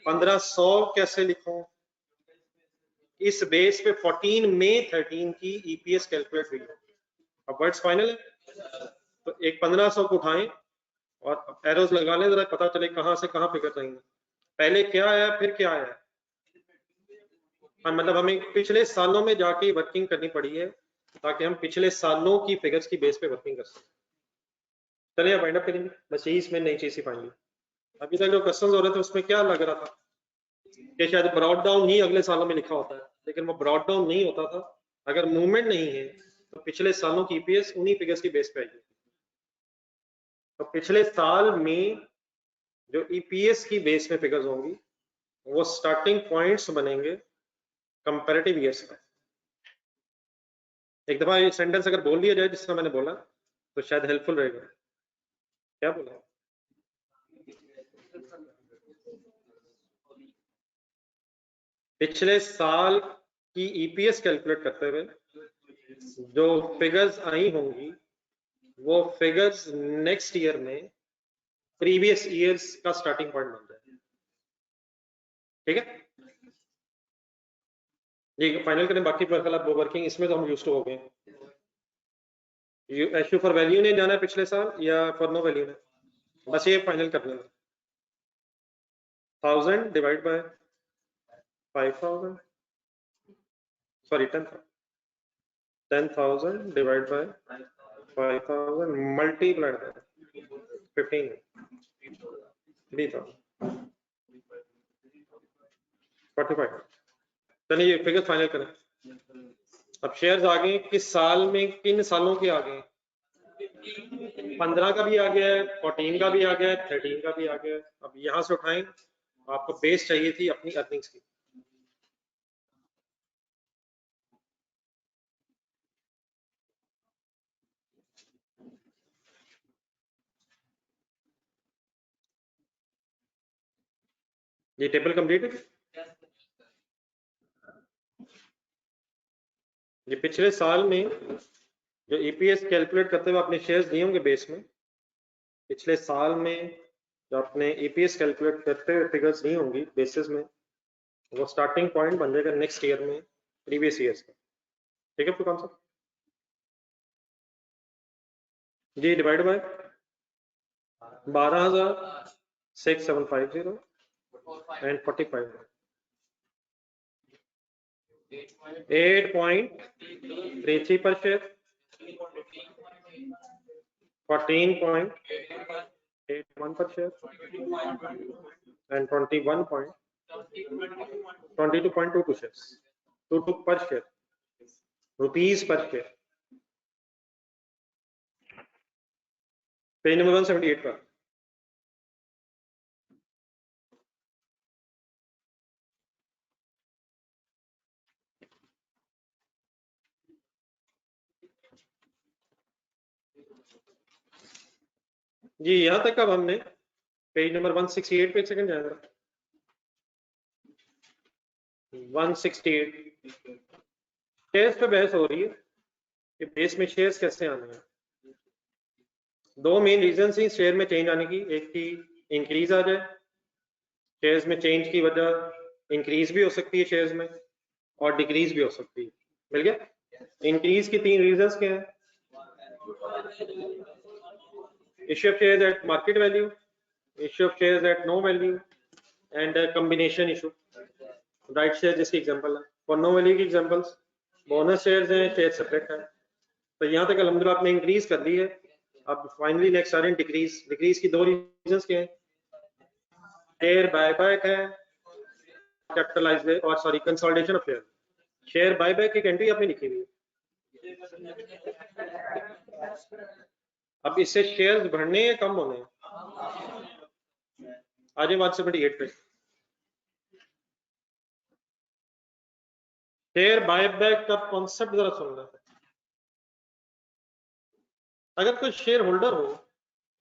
1500 कैसे लिखूं, इस बेस पे 14 में 13 की ईपीएस कैलकुलेट हुई है। अब वर्ड्स फाइनल है तो एक 1500 को उठाएं और एरोज लगा लें, जरा पता चले कहां से कहां फिगर रहेंगे, पहले क्या आया फिर क्या आया। हाँ, मतलब हमें पिछले सालों में जाके वर्किंग करनी पड़ी है ताकि हम पिछले सालों की फिगर्स की बेस पे वर्किंग कर सकें। चलिए अब फाइंड अप करेंगे, बस यही इसमें नई चीज सिखाएंगे। अभी तक जो क्वेश्चंस हो रहे थे उसमें क्या लग रहा था कि शायद ब्रॉड डाउन ही अगले सालों में लिखा होता है, लेकिन वो ब्रॉड डाउन नहीं होता था, अगर मूवमेंट नहीं है तो पिछले सालों की ईपीएस उन्हीं फिगर्स की बेस पे आएगी। तो पिछले साल में जो ईपीएस की बेस में फिगर्स होंगी वो स्टार्टिंग पॉइंट्स बनेंगे कंपैरेटिव ईयर्स में। एक दफा ये सेंटेंस अगर बोल दिया जाए जिस तरह मैंने बोला तो शायद हेल्पफुल रहेगा। क्या बोला, पिछले साल की ईपीएस कैलकुलेट करते हुए जो फिगर्स आई होंगी वो फिगर्स नेक्स्ट ईयर में प्रीवियस ईयर्स का स्टार्टिंग पॉइंट बन जाए। ठीक है जी, फाइनल करें, बाकी वर्किंग इसमें तो हम यूज्ड टू हो गए। एशू फॉर वैल्यू ने जाना है पिछले साल या फॉर नो वैल्यू ने, बस ये फाइनल करना है। 1000 divide by 5000, sorry 10,000 divide by 5000 multiplied by 15, 3000, 45। चलिए ये फिगर फाइनल करें। अब शेयर्स आ गए, किस साल में, किन सालों के आ गए? 15 का भी आ गया है, 14 का भी आ गया है, 13 का भी आ गया है। अब यहां से उठाएं, आपको बेस चाहिए थी अपनी अर्निंग्स की। ये टेबल कंप्लीट है। ये पिछले साल में जो ईपीएस कैलकुलेट करते हुए आपने शेयर्स दिए होंगे बेस में, पिछले साल में जो आपने ईपीएस कैलकुलेट करते हुए फिगर्स दी होंगी बेसिस में, वो स्टार्टिंग पॉइंट बन जाएगा नेक्स्ट ईयर में प्रीवियस ईयर्स का। ठीक है आपको कॉन्सेप्ट जी? Divide by 12,6750 and 45, 8.33 per share, 14.81 per share, and 22.22 shares, 22 per share, rupees per share. Page number 178 पर। जी यहां तक अब हमने पेज नंबर 168 पे, एक सेकंड जाएगा 168 शेयर्स पे बहस हो रही है कि बेस में शेयर्स कैसे आने हैं। दो मेन रीजन ही शेयर में चेंज आने की, एक की इंक्रीज आ जाए, शेयर्स में चेंज की वजह इंक्रीज भी हो सकती है शेयर्स में, और डिक्रीज भी हो सकती है। मिल गया? इंक्रीज की 3 रीजंस क्या है? Issue of shares at market value, issue of shares at no value, and combination issue. Right share जिसकी एग्जांपल है, और नो वैल्यू की एग्जांपल्स बोनस शेयर्स हैं, शेयर सेपरेट है। तो यहाँ तक अल्हम्दुलिल्लाह आपने इंक्रीज कर दी है। अब फाइनली नेक्स्ट आ रहे हैं डिक्रीज। डिक्रीज की 2 रीजंस क्या है? शेयर बायबैक है, कैपिटलाइज और sorry consolidation of share. Share buyback की एंट्री आपने लिखी हुई है। अब इससे शेयर्स बढ़ने या कम होने? आज 178 पे शेयर बायबैक का कॉन्सेप्ट जरा सुनना। अगर कोई शेयर होल्डर हो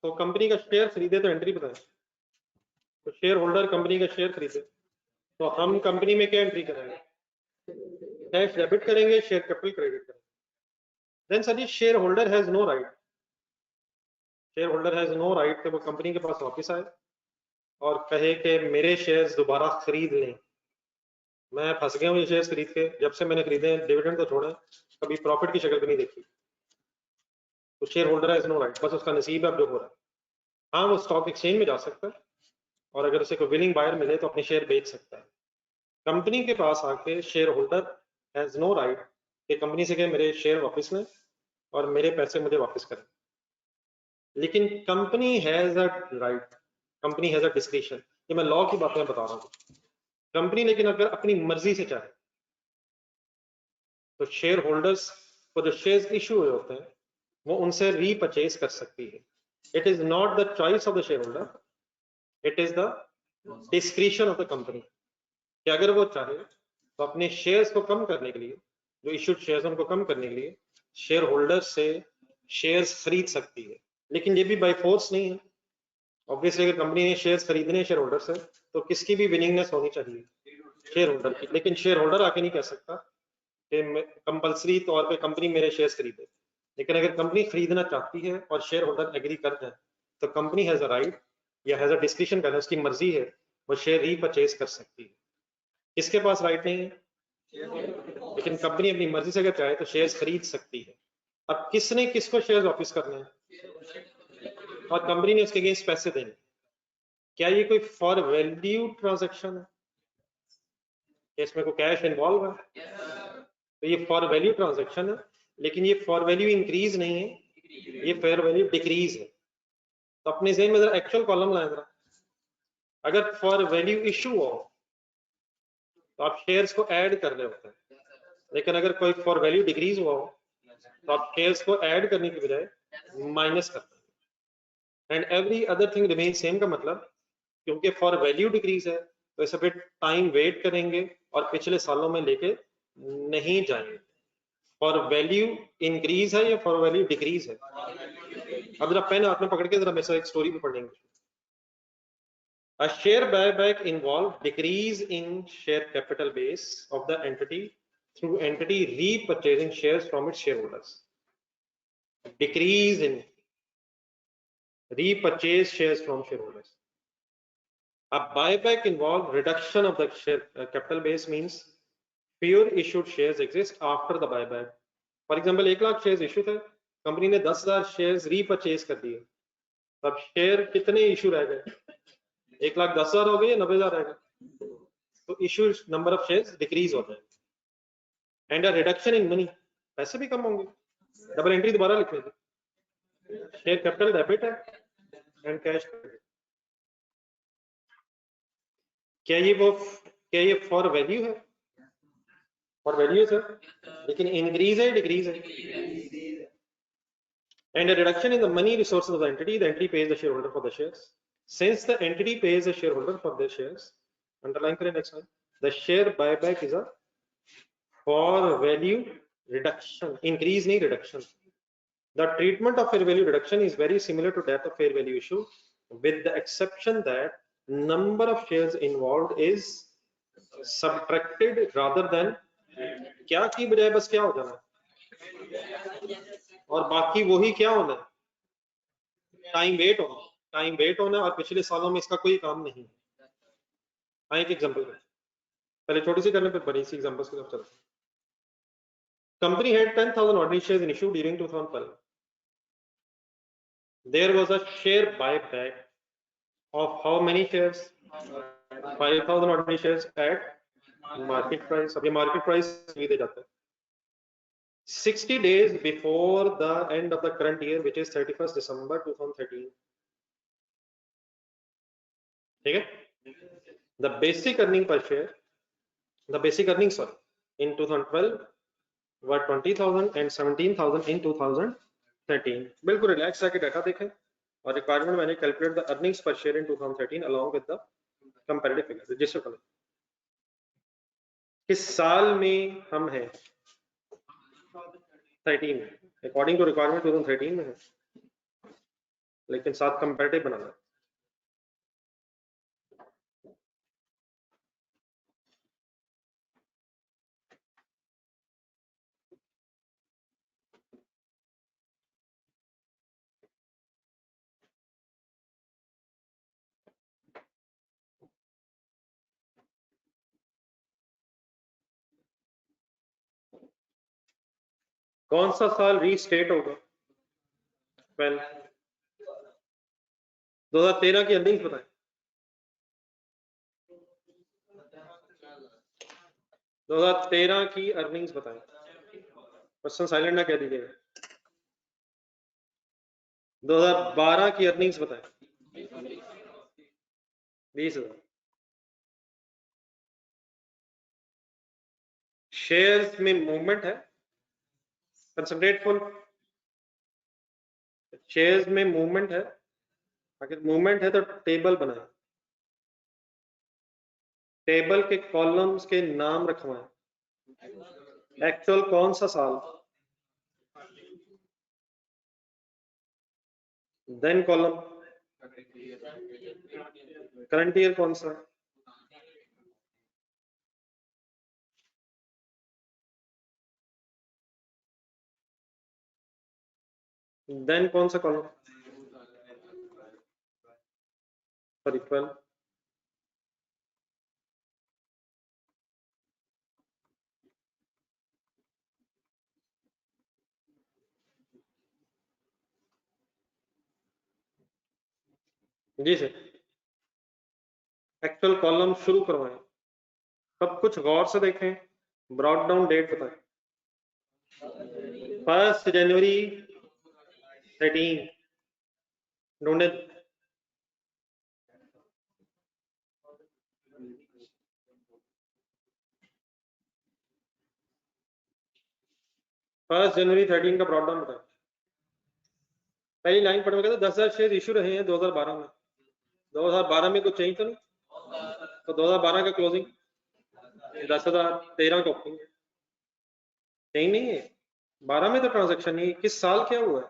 तो कंपनी का शेयर खरीदे तो एंट्री बताएं। तो शेयर होल्डर कंपनी का शेयर खरीदे तो हम कंपनी में क्या एंट्री करेंगे? कैश डेबिट करेंगे, शेयर कैपिटल क्रेडिट करेंगे। देन सर ये shareholder has no right, shareholder has no right कि वो कंपनी के पास वापस आए और कहे कि मेरे शेयर्स दोबारा खरीद लें। मैं फंस गया हूँ ये शेयर्स खरीद के, जब से मैंने खरीदे डिविडेंड तो छोड़े, कभी प्रॉफिट की शक्ल भी नहीं देखी। तो shareholder has no right, बस उसका नसीब है अब जो हो रहा है। हाँ वो स्टॉक एक्सचेंज में जा सकता है और अगर उसे कोई विलिंग बायर मिले तो अपने शेयर बेच सकता है। कंपनी के पास आके shareholder has no right कि कंपनी से कहे मेरे शेयर वापस लें और मेरे पैसे मुझे वापस करें। लेकिन company has a right, company has a discretion. ये मैं लॉ की बातें बता रहा हूँ। कंपनी लेकिन अगर अपनी मर्जी से चाहे तो शेयर होल्डर्स को जो शेयर्स इशू हुए होते हैं वो उनसे रीपरचेज कर सकती है। It is not the choice of the share holder, it is the discretion of the company कि अगर वो चाहे तो अपने शेयर्स को कम करने के लिए, जो इश्यूड शेयर्स उनको कम करने के लिए शेयर होल्डर से शेयर्स खरीद सकती है। लेकिन ये भी बाय फोर्स नहीं है। ऑब्वियसली अगर कंपनी ने शेयर्स खरीदने हैं शेयर होल्डर से तो किसकी भी विलिंगनेस होनी चाहिए? शेयर होल्डर की। लेकिन शेयर होल्डर आके नहीं कह सकता कि कंपलसरी तौर पे कंपनी मेरे शेयर्स खरीदे। लेकिन अगर कंपनी खरीदना चाहती है और शेयर होल्डर एग्री कर जाए तो कंपनी हैज अ राइट या हैज अ डिस्क्रिशन करना, उसकी मर्जी है, वो शेयर रीपरचेज कर सकती है। किसके पास राइट नहीं है? लेकिन कंपनी अपनी मर्जी से अगर चाहे तो शेयर्स खरीद सकती है। अब किसने किसको शेयर्स वापस करने हैं? और कंपनी ने उसके अगेंस्ट पैसे देने, क्या ये कोई फॉर वैल्यू ट्रांजैक्शन है? इसमें कोई कैश इन्वॉल्व है? तो ये फॉर वैल्यू ट्रांजैक्शन है, लेकिन ये फॉर वैल्यू इंक्रीज नहीं है, ये फॉर वैल्यू डिक्रीज है। तो अपने ज़हन में जरा एक्चुअल कॉलम लाएं जरा। अगर फॉर वैल्यू इशू हो तो आप शेयर्स को ऐड कर रहे होते हैं, लेकिन अगर कोई फॉर वैल्यू डिक्रीज हुआ हो तो आप शेयर्स को ऐड करने की बजाय माइनस करते हैं। And every other thing remain same का मतलब, क्योंकि फॉर वैल्यू डिक्रीज है तो इसे फिर टाइम वेट करेंगे और पिछले सालों में लेके नहीं जाएंगे। फॉर वैल्यू इंक्रीज है या फॉर वैल्यू डिक्रीज है? अब जरा पेन हाथ में पकड़ के जरा मेरे साथ एक स्टोरी भी पढ़ेंगे। A share buyback involved decrease in share capital base of the entity through entity repurchasing shares from its shareholders. Decrease in repurchase shares from shareholders. A buyback involved reduction of the share capital base, means fewer issued shares exist after the buyback. For example, 1 lakh shares issue थे, कंपनी ने 10,000 शेयर्स रीपरचेज कर दिए, तब शेयर कितने इशू रह गए? 1,10,000 हो गए या 90,000 रह गए? तो issue number of shares decrease होते हैं। And a reduction in money, पैसे भी कम होंगे। डबल एंट्री दोबारा लिख लीजिए, शेयर कैपिटल डेबिट है एंड कैश क्रेडिट। क्या ये फॉर वैल्यू है? फॉर वैल्यू है सर, लेकिन इंक्रीज है डिक्रीज है? And a reduction in the money resources of the entity pays the shareholder for the shares. Since the entity pays the shareholder for their shares, underline करें next one, the share buyback is a for value reduction, increase नहीं reduction. The treatment of fair value reduction is very similar to that of fair value issue, with the exception that number of shares involved is subtracted rather than क्या की बजाय बस क्या हो जाना और बाकी वही क्या होना है, टाइम वेट होना, टाइम वेट होना, और पिछले सालों में इसका कोई काम नहीं है। आइए एक एग्जांपल करें, पहले छोटी सी करने पर बड़ी सी एग्जांपल्स की तरफ चलते हैं। Company had 10,000 ordinary shares in issue during 2012. There was a share buyback of how many shares? 5,000 ordinary shares at market price. अब ये market price भी दे जाता है। 60 days before the end of the current year, which is 31st December 2013. ठीक है? The basic earning per share, the basic earnings in 2012 were 20,000 and 17,000 in 2013. बिल्कुल रिलैक्स आके डाटा देखें और रिक्वायरमेंट मैंने कैलकुलेट द अर्निंग्स पर share in 2013 along with the comparative figures. Register करें किस साल में हम हैं? 13 में, अकॉर्डिंग टू रिक्वायरमेंट 2013 में है, लेकिन साथ कंपैरेटिव बनाना है। कौन सा साल रीस्टेट होगा? 2013 की अर्निंग्स बताएं। 2013 की अर्निंग्स बताएं, क्वेश्चन साइलेंट ना कह दीजिएगा। 2012 की अर्निंग्स बताएं। 20,000। शेयर्स में मूवमेंट है, कंसंट्रेट फुल। शेयर्स में मूवमेंट है, अगर मूवमेंट है तो टेबल बनाए, टेबल के कॉलम्स के नाम रखवाएं, एक्चुअल कौन सा साल, देन कॉलम करंट ईयर कौन सा, देन कौन सा कॉलम, सॉरी 12। जी सर, एक्चुअल कॉलम शुरू करवाएं, सब कुछ गौर से देखें, ब्रॉड डाउन डेट बताएं। 1 जनवरी 13 ढूंढे। फर्स्ट जनवरी 13 का ब्रॉड डाउन बताएं। पहली लाइन पढ़ में कहता 10,000 शेयर इशू रहे हैं 2012 में। 2012 में कुछ चेंज तो नहीं, तो 2012 का क्लोजिंग 10,000, 13 का ओपनिंग है, चेंज नहीं है। 12 में तो ट्रांजैक्शन नहीं, किस साल क्या हुआ है?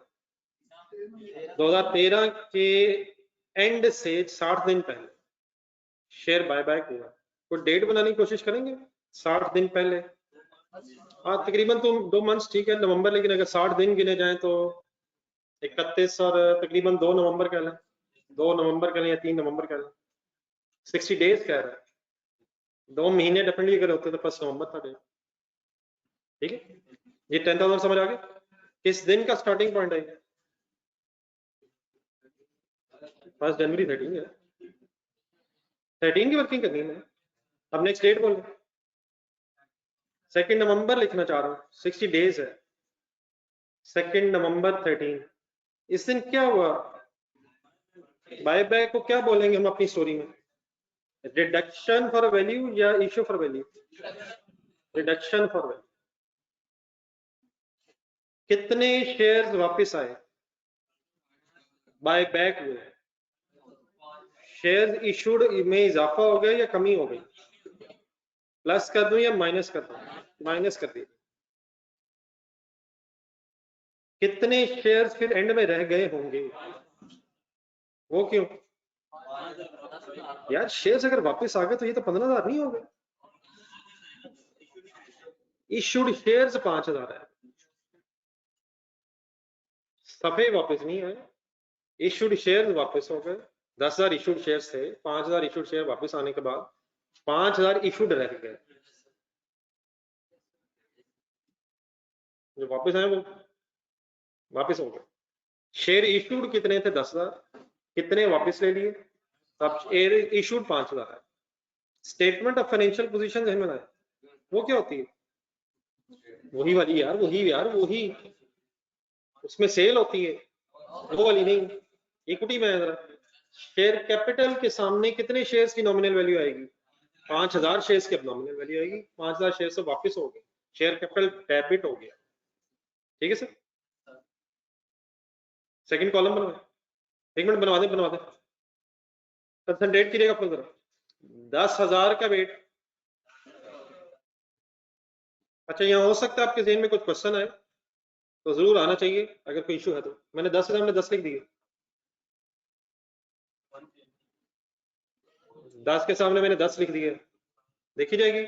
2013 के एंड से 60 दिन पहले शेयर बायबैक हुआ। कोई डेट बनाने की कोशिश करेंगे 60 दिन पहले? हाँ तकरीबन तो 2 मंथ्स ठीक है, नवंबर, लेकिन अगर 60 दिन गिने जाए तो 31 और तकरीबन 2 नवंबर कह लें, 2 नवंबर कह लें या 3 नवंबर कह लें, 60 डेज कह रहा है, 2 महीने डेफिनेटली अगर होते तो 1 नवंबर था डेट। ठीक है, ये 10,000 समझ आ गया? किस दिन का स्टार्टिंग पॉइंट है? 1 जनवरी 13 है, 13 की वर्किंग करनी है। अब नेक्स्ट डेट बोलो, 2 नवंबर लिखना चाह रहा हूँ, 60 डेज है, 2 नवंबर 13। इस दिन क्या हुआ? बायबैक को क्या बोलेंगे हम अपनी स्टोरी में? रिडक्शन फॉर वैल्यू या issue for value? Reduction for value. कितने शेयर्स वापस आए बायबैक हुए? शेयर्स इशूड में इजाफा हो गया या कमी हो गई? प्लस कर दूं या माइनस कर दूं? माइनस कर दिए। कितने शेयर्स फिर एंड में रह गए होंगे? वो क्यों? यार शेयर्स अगर वापस आ गए तो ये तो 15,000 नहीं हो गए। इशूड शेयर्स 5,000 है, सफे वापस नहीं आए, इशूड शेयर वापस हो गए। 10,000 इशूड शेयर्स थे, 5,000 इशूड शेयर वापस आने के बाद 5,000 इशूड रह गए, जो वापस आए वो वापस हो गए। शेयर इशूड कितने थे? 10,000, कितने वापस ले लिए? अब शेयर इशूड 5,000 है। स्टेटमेंट ऑफ फाइनेंशियल पोजीशन ध्यान में लाए, वो क्या होती है? वही वाली यार, वही उसमें सेल होती है, वो वाली नहीं। इक्विटी में जरा शेयर कैपिटल के सामने कितने शेयर्स की नॉमिनल वैल्यू आएगी? 5,000 शेयर्स की नॉमिनल वैल्यू आएगी, 5,000 शेयर से वापस हो गए, शेयर कैपिटल डेबिट हो गया। ठीक है सर, सेकंड कॉलम बनवा, 1 मिनट बनवा दे परसेंटेज कीजिएगा अपना जरा। 10,000 का वेट। अच्छा, यहाँ हो सकता है आपके जेहन में कुछ क्वेश्चन आए, तो जरूर आना चाहिए अगर कोई इशू है तो। मैंने 10,000 में 10 लिख दिए, 10 के सामने मैंने 10 लिख दिए, देखी जाएगी।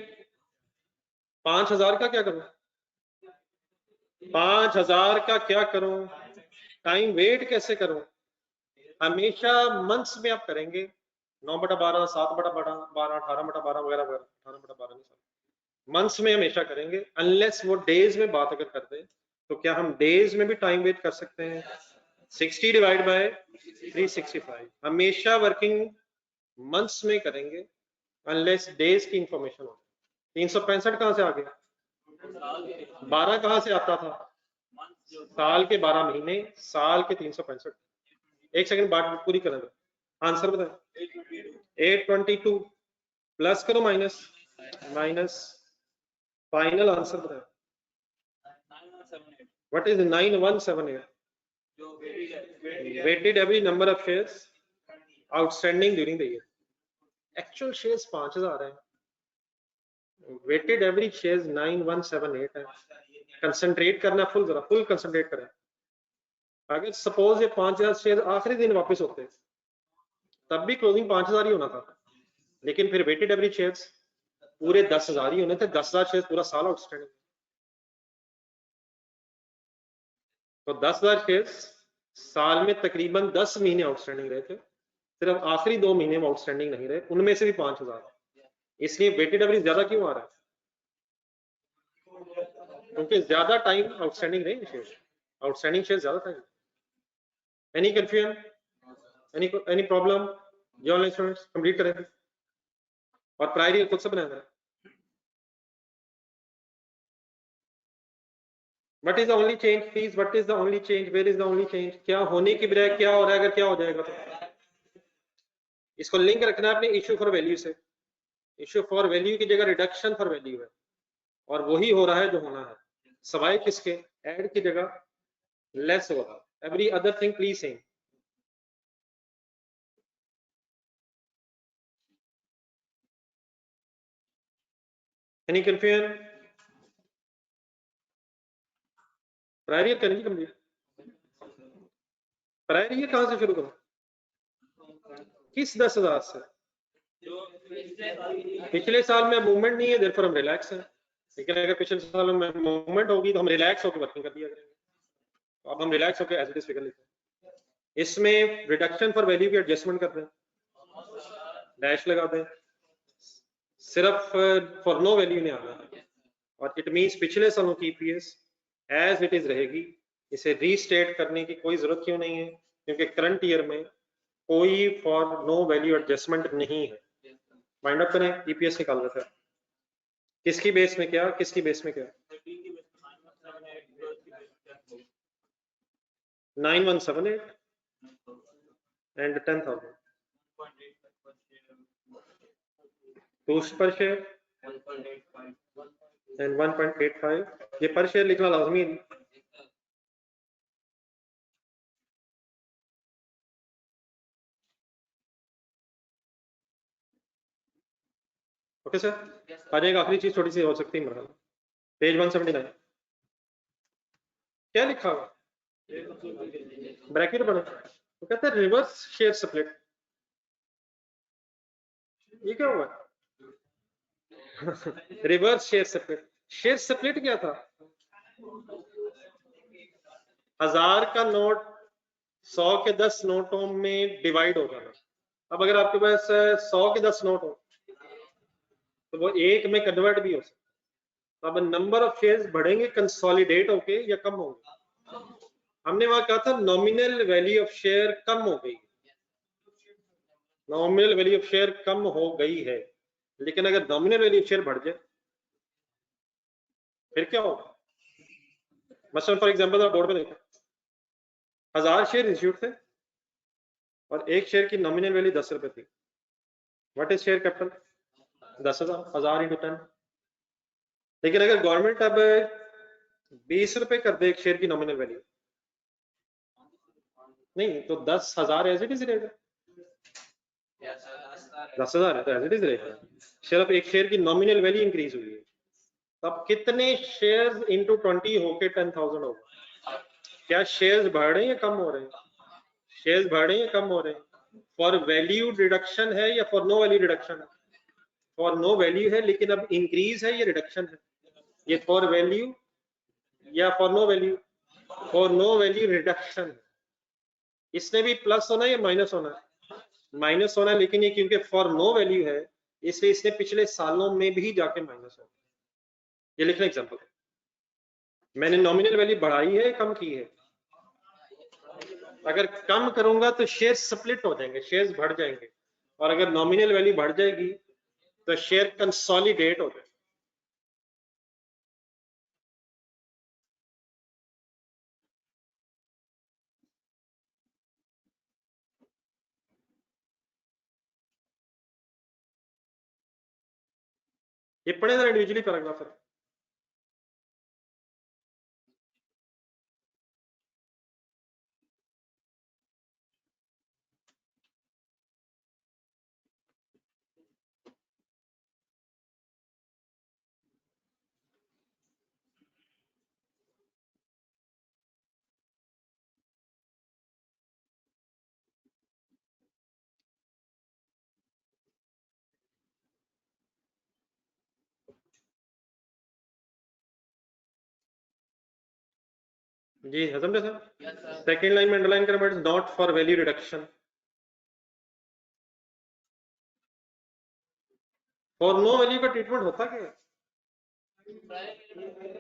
5,000 का क्या करूं? 5,000 का क्या करूं? टाइम वेट कैसे करूं? हमेशा मंथ्स में आप करेंगे, 9/12, 7/12, 18/12 वगैरह वगैरह, 18/12 नहीं, मंथ्स में हमेशा करेंगे, अनलेस वो डेज में बात अगर करते हैं तो क्या हम डेज में भी टाइम वेट कर सकते हैं? 60 डिवाइड बाय 365, हमेशा वर्किंग मंथ्स में करेंगे अनलेस डेज की इंफॉर्मेशन हो। 365 कहां से आ गया? 12 कहां से आता था? साल के 12 महीने, साल के 365। एक सेकंड बात पूरी करें, आंसर बताए। 822 प्लस करो माइनस, माइनस फाइनल आंसर बताए। What is 9178? Weighted average number of shares outstanding during the year. Actual shares 5,000 है, weighted average shares 9178 है। कंसंट्रेट करना फुल, जरा फुल कंसंट्रेट करें। अगर सपोज ये 5,000 शेयर आखिरी दिन वापस होते तब भी क्लोजिंग 5,000 ही होना था, लेकिन फिर वेटेड एवरेज शेयर्स पूरे 10,000 ही होने थे, 10,000 शेयर्स पूरा साल आउटस्टैंडिंग। तो 10,000 शेयर्स साल में तकरीबन 10 महीने आउटस्टैंडिंग रहे थे, सिर्फ आखिरी 2 महीने में आउटस्टैंडिंग नहीं रहे, उनमें से भी 5,000। इसलिए वेटेड एवरेज ज्यादा क्यों आ रहा है? क्योंकि ज्यादा टाइम आउटस्टैंडिंग रहे शेयर, आउटस्टैंडिंग शेयर ज्यादा time. Any confusion? Any problem? जो ऑनलाइन स्टूडेंट्स कंप्लीट करें और प्रायर ईयर खुद से बनाया। What is the only change, please? What is the only change? Where is the only change? क्या होने की बजाय क्या हो रहा है? अगर क्या हो जाएगा तो इसको लिंक रखना है अपने इश्यू फॉर वैल्यू से। इश्यू फॉर वैल्यू की जगह रिडक्शन फॉर वैल्यू है और वही हो रहा है जो होना है, सवाए किसके? ऐड की जगह लेस हो रहा है। Every other thing please same. Any confusion? Prior year करेंगे कंप्लीट। प्रायर ईयर कहां से शुरू करो? किस 10,000 से? पिछले साल में मूवमेंट नहीं है, देयरफॉर हम रिलैक्स हैं। लेकिन अगर पिछले साल में मूवमेंट होगी तो हम रिलैक्स होकर वर्किंग कर दिया करेंगे। तो अब हम रिलैक्स होकर एज इट इज फिगर लेते हैं। इसमें रिडक्शन फॉर वैल्यू की एडजस्टमेंट करते हैं, डैश लगा दें, सिर्फ फॉर नो वैल्यू नहीं आना है और इट मींस पिछले सालों की ईपीएस एज इट इज रहेगी। इसे रीस्टेट करने की कोई जरूरत क्यों नहीं है? क्योंकि करंट ईयर में कोई फॉर नो वैल्यू एडजस्टमेंट नहीं है। माइंड अप करें, ईपीएस निकाल रहे थे। किसकी बेस में क्या, किसकी बेस में क्या? 9178 and 10,000 2 per share and 1.85। ये पर शेयर लिखना लाजमी है। ओके सर, आ जाएगा। आखिरी चीज थोड़ी सी हो सकती है, पेज 179 क्या लिखा हुआ? ब्रैकेट बना तो कहते हैं रिवर्स शेयर स्प्लिट। ये क्या हुआ? Reverse share split. Share split क्या था? 1000 का नोट 100 के 10 नोटों में डिवाइड होगा ना। अब अगर आपके पास 100 के 10 नोट हो तो वो एक में कन्वर्ट भी हो सकता। अब नंबर ऑफ शेयर्स बढ़ेंगे कंसोलिडेट होके या कम होंगे? हमने वहां कहा था नॉमिनल वैल्यू ऑफ शेयर कम हो गई। नॉमिनल वैल्यू ऑफ शेयर कम हो गई है, लेकिन अगर नॉमिनल वैल्यू ऑफ शेयर बढ़ जाए फिर क्या होगा? मसलन फॉर एग्जांपल आप बोर्ड पे देखो, 1000 शेयर इश्यूड थे और एक शेयर की नॉमिनल वैल्यू 10 रुपए थी। What is share capital? 10,000, 1000 into 10। लेकिन अगर गवर्नमेंट अब 20 रुपए कर दे एक शेयर की नॉमिनल वैल्यू, नहीं तो 10,000 एज इट इज रहेगा। 10,000 है तो एज इट इज रहेगा। सिर्फ एक शेयर की नॉमिनल वैल्यू इंक्रीज हुई है, तब कितने शेयर्स इंटू 20 होके 10,000 होगा? क्या शेयर्स बढ़ रहे हैं या कम हो रहे हैं? शेयर्स बढ़ रहे हैं या कम हो रहे हैं? फॉर वैल्यू रिडक्शन है या फॉर नो वैल्यू रिडक्शन है? फॉर नो वैल्यू है, लेकिन अब इंक्रीज है या रिडक्शन है? ये फॉर वैल्यू या for no value? For no value reduction है। इसने भी प्लस होना है या माइनस होना है? माइनस होना है, लेकिन ये क्योंकि फॉर नो वैल्यू है इसलिए इसने पिछले सालों में भी जाके माइनस होना। ये लिखना एग्जांपल, मैंने नॉमिनल वैल्यू बढ़ाई है कम की है? अगर कम करूंगा तो शेयर स्प्लिट हो जाएंगे, शेयर्स बढ़ जाएंगे, और अगर नॉमिनल वैल्यू बढ़ जाएगी तो शेयर कंसोलिडेट हो जाएगा। ये पढ़े जरा इंडिविजुअली पैराग्राफ है। जी समझे सर? सेकेंड लाइन में अंडरलाइन करना पड़ेगा, not for value reduction. For no value का ट्रीटमेंट होता क्या है?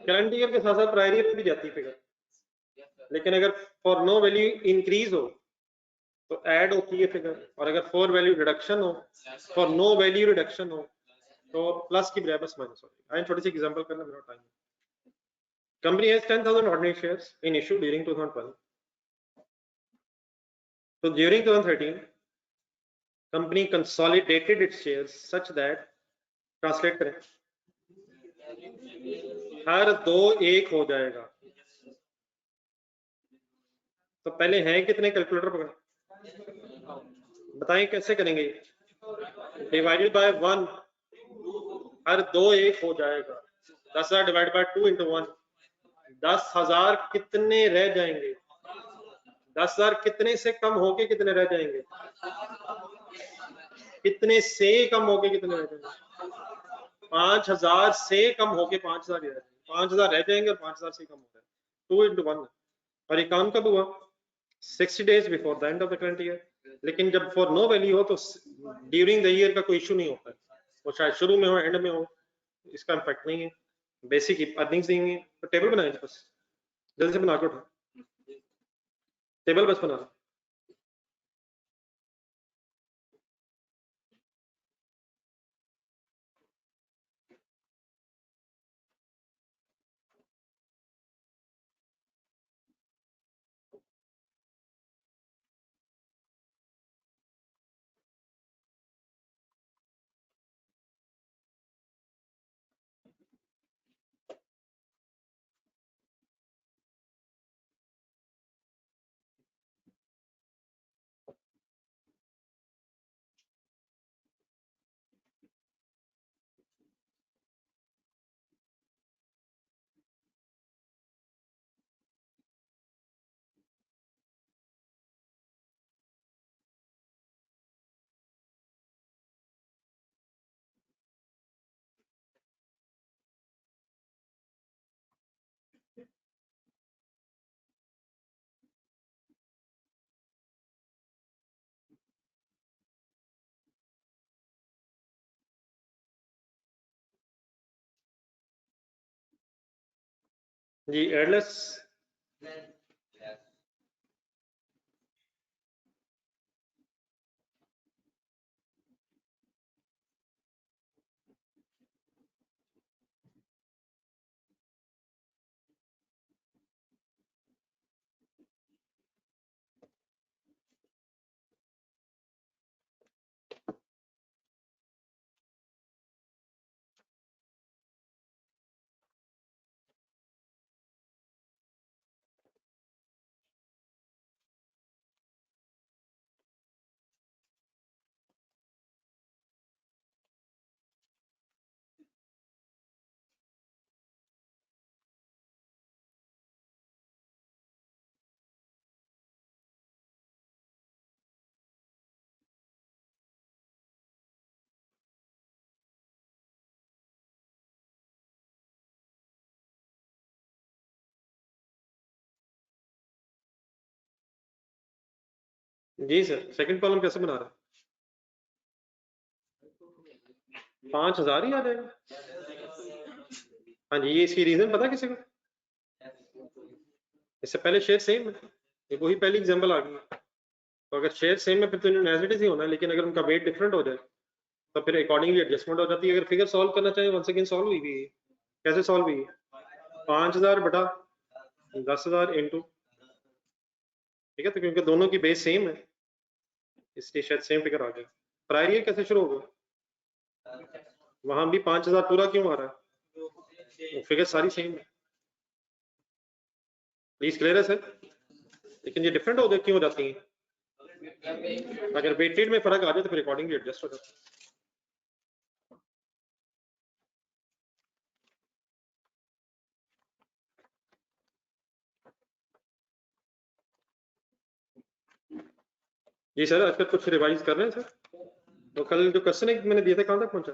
करंट ईयर के साथ साथ प्रायर ईयर भी जाती है फिगर, लेकिन अगर फॉर नो वैल्यू इंक्रीज हो तो ऐड होती है फिगर, और अगर फॉर वैल्यू रिडक्शन हो, फॉर नो वैल्यू रिडक्शन हो, तो प्लस की बजाय बस माइनस होगी। आइए थोड़ी सी एग्जांपल करना, मेरा time. Company has 10,000 ordinary shares in issue during 2012. So during 2013, company consolidated its shares such that, translate करें, हर दो एक हो जाएगा। तो पहले हैं कितने, कैलकुलेटर पकड़े, बताएं कैसे करेंगे। डिवाइडेड बाय 1, हर दो एक हो जाएगा। 10,000 डिवाइड बाय 2 इंटू 1, 10,000 कितने रह जाएंगे, 10,000 कितने से कम होके कितने रह जाएंगे, कितने से कम होके कितने रह जाएंगे, 5,000 से कम होके 5,000 रह जाएंगे, 5,000 रह जाएंगे और 5,000 से कम हो जाएंगे। 2 इंटू 1। और ये काम कब हुआ, 60 days before the end of the current year. लेकिन जब फॉर नो वैल्यू हो तो ड्यूरिंग द ईयर का कोई इशू नहीं होता है, वो चाहे शुरू में हो एंड में हो, इसका इम्पैक्ट नहीं है। बेसिक अर्निंग्स दी हुई है, तो टेबल बनाए बस, जल्दी से बना के उठा, टेबल बस बना। जी एडलेस, जी सर सेकंड कॉलम कैसे बना रहा है, 5,000 ही आ जाएगा। हाँ जी, ये इसकी रीजन पता किसी को, इससे पहले शेयर सेम है, ये वही पहली एग्जांपल आ गई। तो अगर शेयर सेम है फिर तो इन्होंने एज इट इज ही होना है, लेकिन अगर उनका वेट डिफरेंट हो जाए तो फिर अकॉर्डिंगली एडजस्टमेंट हो जाती है। अगर फिगर सॉल्व करना चाहिए, वन सेकेंड सॉल्व हुई भी है, कैसे सॉल्व हुई है, 5,000 बटा 10,000 इंटू, ठीक है, तो क्योंकि दोनों की बेस सेम है इसलिए शायद सेम फिगर आ गया। प्रायर ईयर कैसे शुरू होगा, वहां भी 5,000 पूरा क्यों आ रहा है, फिगर सारी सेम है। प्लीज क्लियर है सर, लेकिन ये डिफरेंट हो क्यों हो जाती है, अगर वेटेड में फर्क आ जाए तो फिर अकॉर्डिंगली एडजस्ट हो जाता है। जी सर आजकल कुछ रिवाइज कर रहे हैं सर, तो कल जो क्वेश्चन है मैंने दिया था कहाँ तक पहुंचा,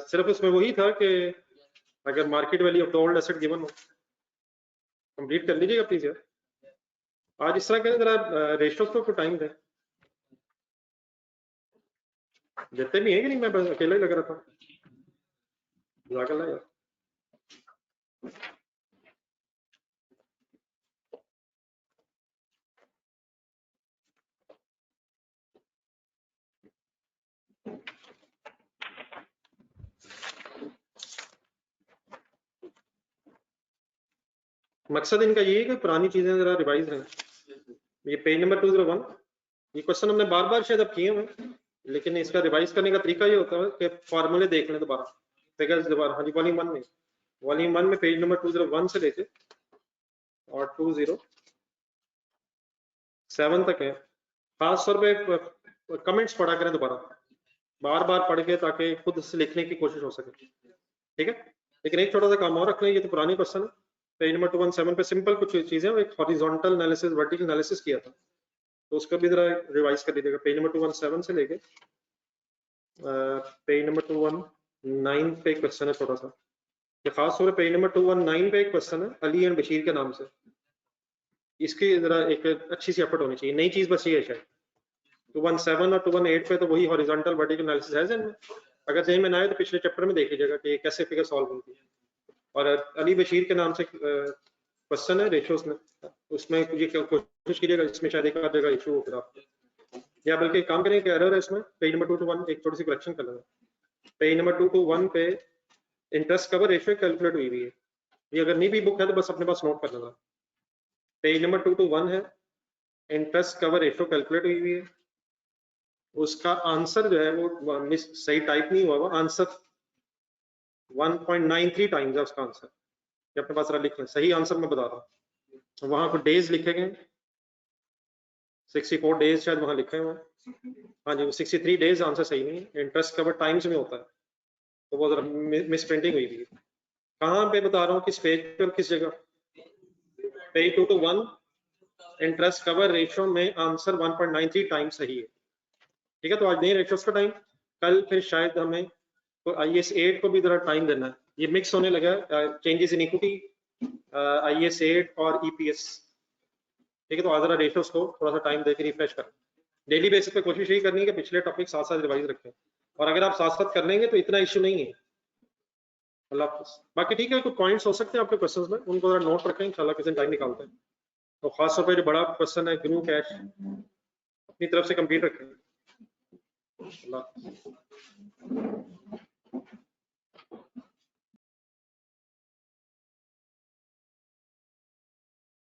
सिर्फ उसमें वही था कि अगर market value of the old asset given हो, कंप्लीट कर लीजिएगा प्लीज यार। आज इस तरह करें जरा, रेशियो को टाइम दें, देते भी हैं कि नहीं, मैं बस अकेला ही लग रहा था, जाकर यार। मकसद इनका ये है कि पुरानी चीजें जरा रिवाइज रहें। ये पेज नंबर 201, ये क्वेश्चन हमने बार बार शायद अब किए हुए, लेकिन इसका रिवाइज करने का तरीका ये होता है कि फॉर्मूले देख लें दोबारा, फिगर्स दोबारा। हाँ जी, वॉल्यूम 1 में, वॉल्यूम 1 में पेज नंबर 201 से लेके और 207 तक है। खास तौर पे कमेंट्स पढ़ा करें दोबारा, बार बार पढ़ के, ताकि खुद से लिखने की कोशिश हो सके, ठीक है। लेकिन एक छोटा सा काम और रख लें, ये तो पुरानी क्वेश्चन है। पेज नंबर 217 पे सिंपल कुछ चीजें, एक हॉरिजॉन्टल एनालिसिस, वर्टिकल एनालिसिस किया था, तो उसका भी जरा रिवाइज कर लीजिएगा। पेज नंबर 217 से लेके पेज नंबर 219 पे एक क्वेश्चन है छोटा सा, ये खास तौर पे पेज नंबर 219 पे एक क्वेश्चन है अली एंड बशीर के नाम से। इसकी जरा एक अच्छी सी एफर्ट होनी चाहिए, नई चीज बची है शायद। 217 और 218 पे तो वही हॉरिजॉन्टल वर्टिकल एनालिसिस है जिनमें, अगर सही में ना आए तो पिछले चैप्टर में देख लीजिएगा कि कैसे फिगर सॉल्व होती है। और अली बशीर के नाम से क्वेश्चन है रेशियोज में, उसमें ये कोशिश कीजिएगा, इसमें शायद एक आध जगह इशू हो फिर आपको, या बल्कि काम करें कि एरर है इसमें। पेज नंबर 221 एक छोटी सी करेक्शन कर लेना। पेज नंबर 221 पे इंटरेस्ट कवर रेशियो कैलकुलेट हुई हुई है, ये अगर नहीं भी बुक है तो बस अपने पास नोट कर लेना। पेज नंबर 221 है, इंटरेस्ट कवर रेशियो कैलकुलेट हुई हुई है, उसका आंसर जो है वो मिस सही टाइप नहीं हुआ, वो आंसर 1.93 टाइम्स है उसका आंसर। ये अपने पास जरा लिख लें, सही आंसर मैं बता रहा हूँ। वहां पर डेज लिखे गए 64 डेज शायद वहां लिखे हुए हैं, हाँ जी 63 डेज आंसर सही नहीं है, इंटरेस्ट कवर टाइम्स में होता है, तो वो जरा मिस प्रिंटिंग हुई थी। कहाँ पे बता रहा हूँ, किस पेज पर, किस जगह? पेज 221 इंटरेस्ट कवर रेशियो में आंसर 1.93 टाइम्स सही है, ठीक है। तो आज नहीं रेशियोज का टाइम, कल फिर शायद हमें तो IAS 8 को भी जरा टाइम देना है, ये मिक्स होने लगा चेंजेस इन इक्विटी, IAS 8 और EPS, ठीक है। तो आज जरा रेशियोज को थोड़ा सा टाइम देकर रिफ्रेश करें। डेली बेसिस पे कोशिश यही करनी है कि पिछले टॉपिक साथ साथ रिवाइज रखें, और अगर आप साथ साथ कर लेंगे तो इतना इश्यू नहीं है। अल्लाह हाफिज़। बाकी ठीक है, कुछ पॉइंट्स हो सकते हैं आपके क्वेश्चंस में, उनको जरा नोट रखें, इंशाल्लाह किसी टाइम निकालते हैं। तो खास तौर पर जो बड़ा क्वेश्चन है ग्रू कैश, अपनी तरफ से कंप्लीट रखें। अल्लाह हाफिज़।